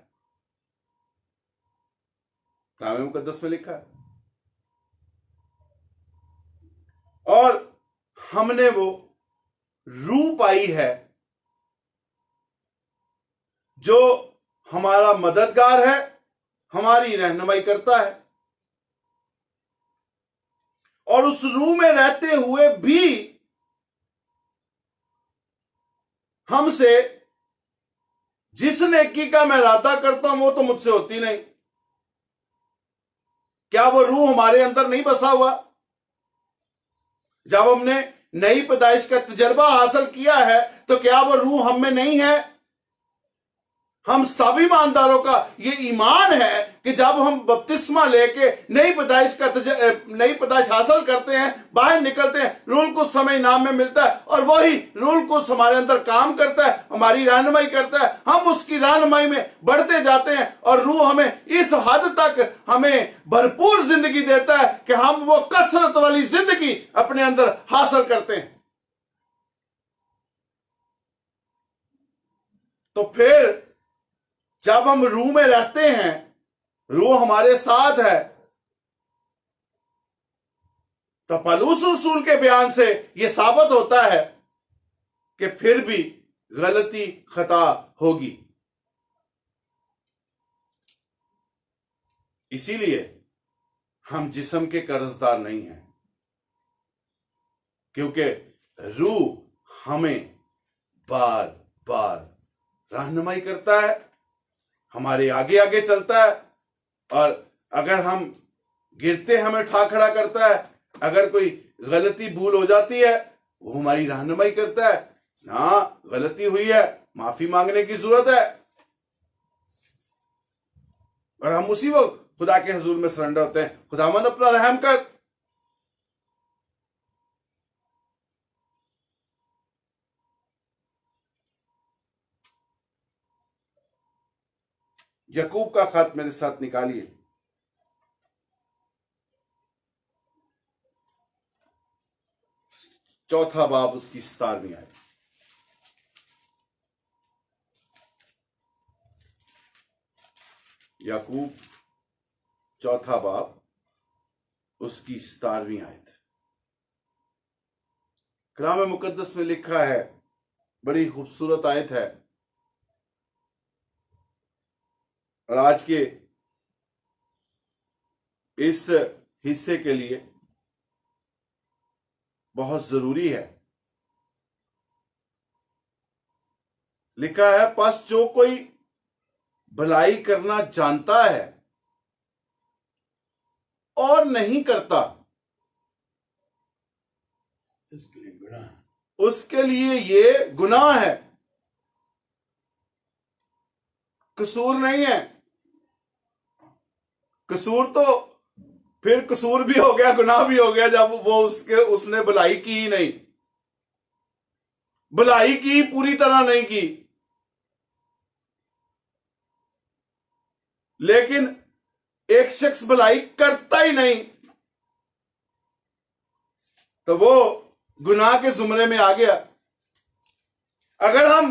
کلام مقدس میں لکھا ہے، اور ہم نے وہ روح پائی ہے جو ہمارا مددگار ہے، ہماری رہنمائی کرتا ہے، اور اس روح میں رہتے ہوئے بھی ہم سے جس نیکی کا میں ارادہ کرتا ہوں وہ تو مجھ سے ہوتی نہیں۔ کیا وہ روح ہمارے اندر نہیں بسا ہوا؟ جب ہم نے نئی پیدائش کا تجربہ حاصل کیا ہے تو کیا وہ روح ہم میں نہیں ہے؟ ہم سب ایمانداروں کا یہ ایمان ہے کہ جب ہم بپتسمہ لے کے نئی پیدائش حاصل کرتے ہیں، باہر نکلتے ہیں، روح القدس ہمیں انعام میں ملتا ہے، اور وہی روح القدس ہمارے اندر کام کرتا ہے، ہماری رہنمائی کرتا ہے، ہم اس کی رہنمائی میں بڑھتے جاتے ہیں، اور روح ہمیں اس حد تک ہمیں بھرپور زندگی دیتا ہے کہ ہم وہ کثرت والی زندگی اپنے اندر حاصل کرتے ہیں۔ تو پھر جب ہم روح میں رہتے ہیں، روح ہمارے ساتھ ہے، تو پولس رسول کے بیان سے یہ ثابت ہوتا ہے کہ پھر بھی غلطی خطا ہوگی۔ اسی لیے ہم جسم کے قرضدار نہیں ہیں، کیونکہ روح ہمیں بار بار رہنمائی کرتا ہے، ہمارے آگے آگے چلتا ہے، اور اگر ہم گرتے ہمیں اٹھا کھڑا کرتا ہے، اگر کوئی غلطی بھول ہو جاتی ہے وہ ہماری رہنمائی کرتا ہے، ہاں غلطی ہوئی ہے، معافی مانگنے کی ضرورت ہے، اور ہم اسی وقت خدا کے حضور میں سرنڈر ہوتے ہیں، خداوند اپنا رحم کر۔ یعقوب کا خط میرے ساتھ نکالیے، 4 باب اس کی 17 آیت۔ یعقوب 4 باب اس کی 17 آیت۔ کلام مقدس میں لکھا ہے، بڑی خوبصورت آیت ہے، اور آج کے اس حصے کے لیے بہت ضروری ہے۔ لکھا ہے، پس جو کوئی بھلائی کرنا جانتا ہے اور نہیں کرتا اس کے لیے یہ گناہ ہے، قصور نہیں ہے۔ قصور تو پھر قصور بھی ہو گیا، گناہ بھی ہو گیا جب وہ اس نے بھلائی کی ہی نہیں، بھلائی کی پوری طرح نہیں کی، لیکن ایک شخص بھلائی کرتا ہی نہیں تو وہ گناہ کے زمرے میں آ گیا۔ اگر ہم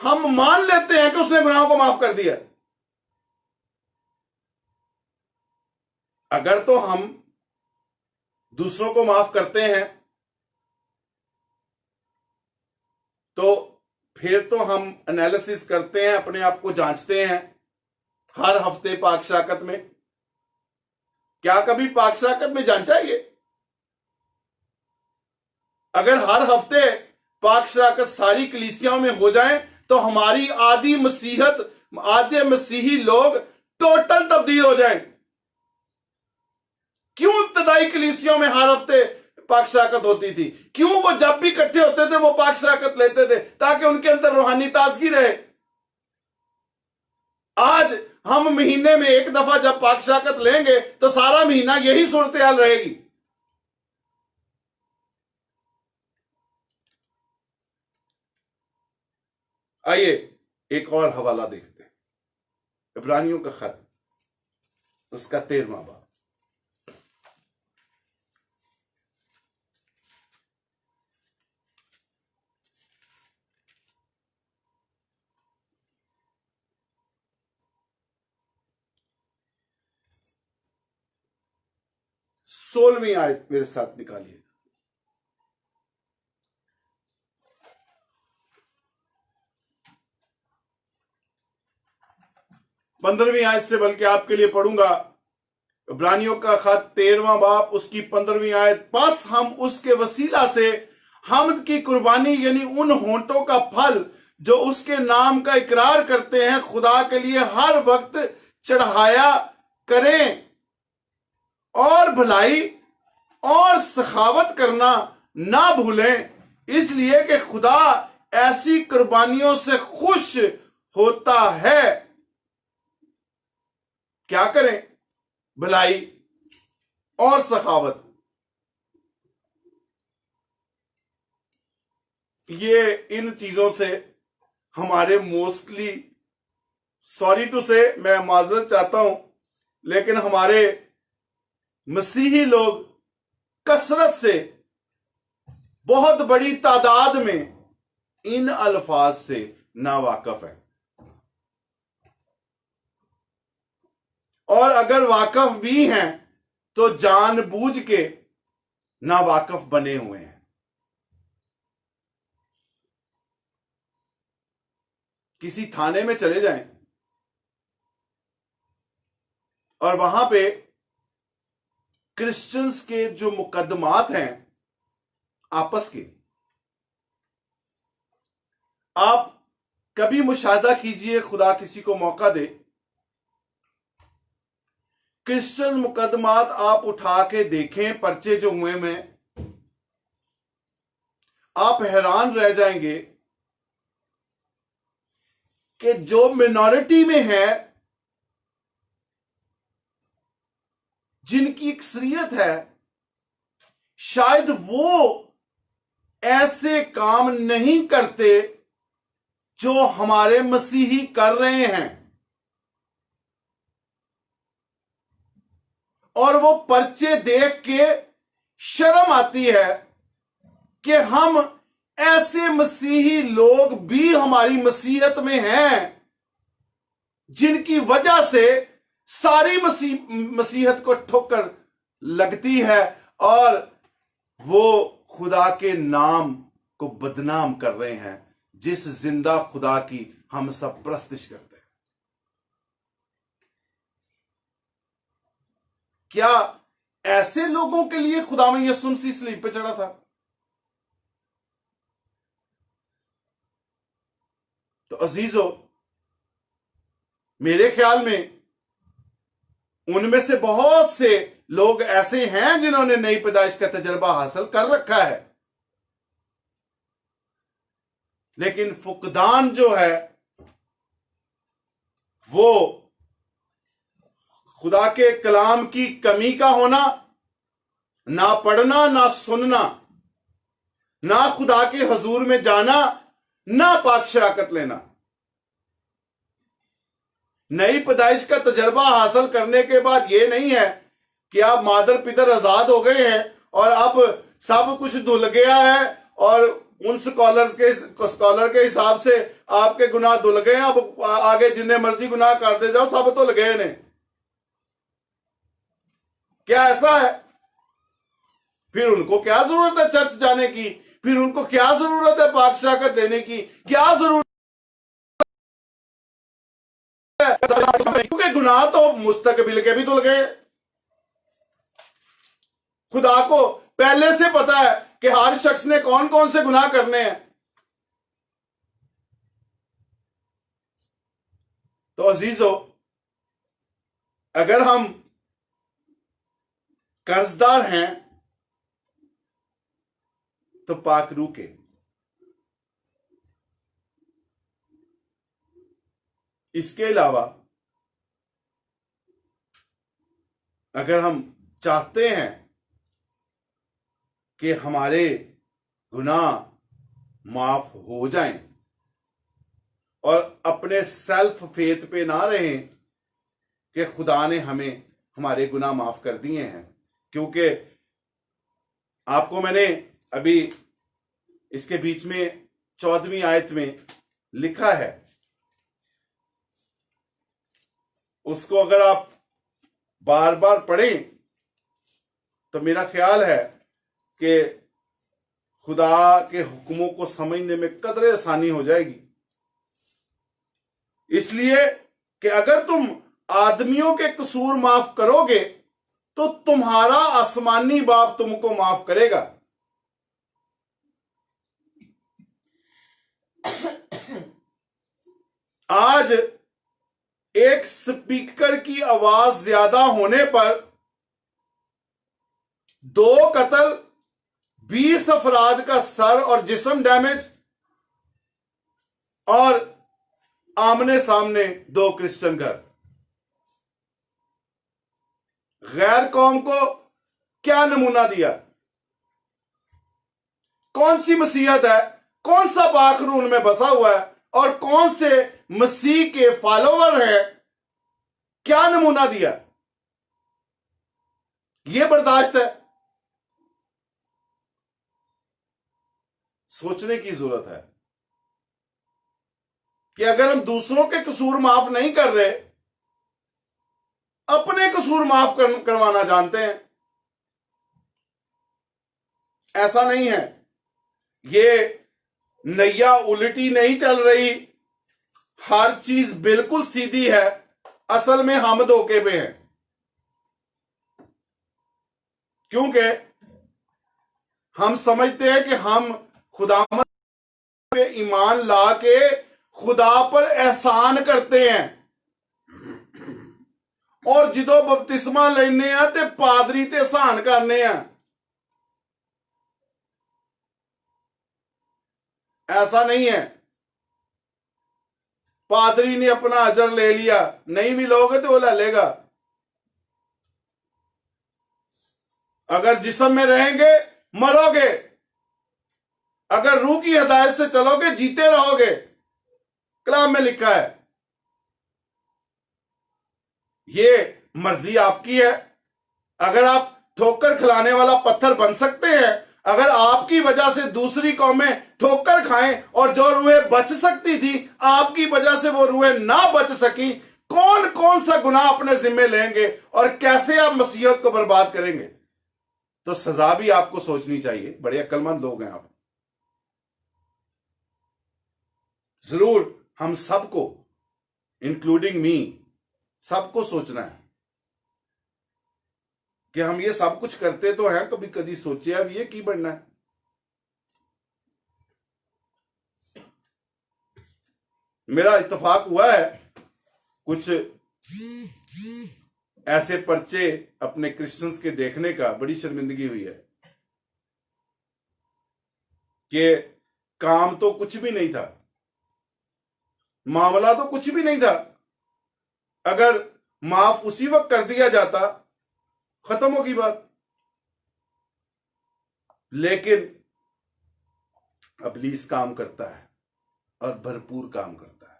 ہم مان لیتے ہیں کہ اس نے گناہوں کو معاف کر دیا. اگر تو ہم دوسروں کو معاف کرتے ہیں تو پھر تو ہم انالیسس کرتے ہیں، اپنے آپ کو جانچتے ہیں ہر ہفتے پاک شراکت میں. کیا کبھی پاک شراکت میں جانچا یہ؟ اگر ہر ہفتے پاک شراکت ساری کلیسیاؤں میں ہو جائیں تو ہماری آدھی مسیحت، آدھے مسیحی لوگ ٹوٹل تبدیل ہو جائیں. کیوں ابتدائی کلیسیوں میں ہر ہفتے پاک شراکت ہوتی تھی؟ کیوں وہ جب بھی اکٹھے ہوتے تھے وہ پاک شراکت لیتے تھے؟ تاکہ ان کے اندر روحانی تازگی رہے. آج ہم مہینے میں ایک دفعہ جب پاک شراکت لیں گے تو سارا مہینہ یہی صورتحال رہے گی. آئیے ایک اور حوالہ دیکھتے ہیں، عبرانیوں کا خط، اس کا 13واں باب. سولہویں آیت میرے ساتھ نکالیے. پندرہویں آیت سے بلکہ آپ کے لیے پڑھوں گا. عبرانیوں کا خط 13واں باب، اس کی 15ویں آیت. پس ہم اس کے وسیلہ سے حمد کی قربانی یعنی ان ہونٹوں کا پھل جو اس کے نام کا اقرار کرتے ہیں خدا کے لیے ہر وقت چڑھایا کریں، اور بھلائی اور سخاوت کرنا نہ بھولیں، اس لیے کہ خدا ایسی قربانیوں سے خوش ہوتا ہے. کیا کریں؟ بھلائی اور سخاوت. یہ ان چیزوں سے ہمارے موسٹلی، سوری ٹو سے، میں معذرت چاہتا ہوں، لیکن ہمارے مسیحی لوگ کثرت سے، بہت بڑی تعداد میں ان الفاظ سے ناواقف ہیں، اور اگر واقف بھی ہیں تو جان بوجھ کے ناواقف بنے ہوئے ہیں. کسی تھانے میں چلے جائیں اور وہاں پہ کرسچنز کے جو مقدمات ہیں آپس کے، آپ کبھی مشاہدہ کیجئے، خدا کسی کو موقع دے، کرسچن مقدمات آپ اٹھا کے دیکھیں، پرچے جو ہوئے میں، آپ حیران رہ جائیں گے کہ جو منورٹی میں ہے، جن کی اکثریت ہے، شاید وہ ایسے کام نہیں کرتے جو ہمارے مسیحی کر رہے ہیں، اور وہ پرچے دیکھ کے شرم آتی ہے کہ ہم ایسے مسیحی لوگ بھی ہماری مسیحت میں ہیں جن کی وجہ سے ساری مسیحت کو ٹھوکر لگتی ہے، اور وہ خدا کے نام کو بدنام کر رہے ہیں، جس زندہ خدا کی ہم سب پرستش کرتے ہیں. کیا ایسے لوگوں کے لیے خداوند یسوع مسیح صلیب پہ چڑھا تھا؟ تو عزیزو، میرے خیال میں ان میں سے بہت سے لوگ ایسے ہیں جنہوں نے نئی پیدائش کا تجربہ حاصل کر رکھا ہے، لیکن فقدان جو ہے وہ خدا کے کلام کی کمی کا ہونا، نہ پڑھنا، نہ سننا، نہ خدا کے حضور میں جانا، نہ پاک شراکت لینا. نئی پیدائش کا تجربہ حاصل کرنے کے بعد یہ نہیں ہے کہ آپ مادر پدر آزاد ہو گئے ہیں اور اب سب کچھ دھل گیا ہے اور ان سکالر کے حساب سے آپ کے گناہ دھل گئے ہیں، اب آگے جنہیں مرضی گناہ کر دے جاؤ، سب تو لگے نے. کیا ایسا ہے؟ پھر ان کو کیا ضرورت ہے چرچ جانے کی؟ پھر ان کو کیا ضرورت ہے پاک شاکت دینے کی؟ کیا ضرورت ہے؟ کیونکہ گناہ تو مستقبل کے بھی دھل گئے. خدا کو پہلے سے پتا ہے کہ ہر شخص نے کون کون سے گناہ کرنے ہیں. تو عزیزو، اگر ہم قرضدار ہیں تو پاک روح کے، اس کے علاوہ اگر ہم چاہتے ہیں کہ ہمارے گناہ معاف ہو جائیں اور اپنے سیلف فیتھ پہ نہ رہیں کہ خدا نے ہمیں ہمارے گناہ معاف کر دیے ہیں، کیونکہ آپ کو میں نے ابھی اس کے بیچ میں 14ویں آیت میں لکھا ہے، اس کو اگر آپ بار بار پڑھیں تو میرا خیال ہے کہ خدا کے حکموں کو سمجھنے میں قدرے آسانی ہو جائے گی. اس لیے کہ اگر تم آدمیوں کے قصور معاف کرو گے تو تمہارا آسمانی باپ تم کو معاف کرے گا. آج ایک سپیکر کی آواز زیادہ ہونے پر 2 قتل، 20 افراد کا سر اور جسم ڈیمیج، اور آمنے سامنے 2 کرسچن گھر. غیر قوم کو کیا نمونہ دیا؟ کون سی مسیحیت ہے؟ کون سا پاک روح ان میں بسا ہوا ہے؟ اور کون سے مسیح کے فالوور ہیں؟ کیا نمونہ دیا؟ یہ برداشت ہے؟ سوچنے کی ضرورت ہے کہ اگر ہم دوسروں کے قصور معاف نہیں کر رہے، اپنے قصور معاف کروانا جانتے ہیں. ایسا نہیں ہے، یہ نیا الٹی نہیں چل رہی، ہر چیز بالکل سیدھی ہے. اصل میں ہم دھوکے پہ ہیں، کیونکہ ہم سمجھتے ہیں کہ ہم خدا پہ ایمان لا کے خدا پر احسان کرتے ہیں، اور جدو بپتسمہ لینے ہیں تے پادری تے احسان کرنے ہیں. ایسا نہیں ہے. پادری نے اپنا اجر لے لیا، نہیں بھی لوگے تو وہ لے لے گا. اگر جسم میں رہیں گے مرو گے، اگر روح کی ہدایت سے چلو گے جیتے رہو گے. کلام میں لکھا ہے. یہ مرضی آپ کی ہے. اگر آپ ٹھوکر کھلانے والا پتھر بن سکتے ہیں، اگر آپ کی وجہ سے دوسری قومیں ٹھوکر کھائیں اور جو روحیں بچ سکتی تھی آپ کی وجہ سے وہ روحیں نہ بچ سکیں، کون کون سا گناہ اپنے ذمے لیں گے اور کیسے آپ مسیحیت کو برباد کریں گے؟ تو سزا بھی آپ کو سوچنی چاہیے. بڑے عقل مند لوگ ہیں آپ. ضرور ہم سب کو، انکلوڈنگ می، سب کو سوچنا ہے کہ ہم یہ سب کچھ کرتے تو ہیں، کبھی کبھی سوچے اب یہ کی بننا ہے. میرا اتفاق ہوا ہے کچھ ایسے پرچے اپنے کرسچنز کے دیکھنے کا، بڑی شرمندگی ہوئی ہے کہ کام تو کچھ بھی نہیں تھا، معاملہ تو کچھ بھی نہیں تھا. اگر معاف اسی وقت کر دیا جاتا ختم ہوگی بات. لیکن ابلیس کام کرتا ہے اور بھرپور کام کرتا ہے.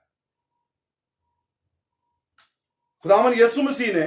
خداوند یسوع مسیح نے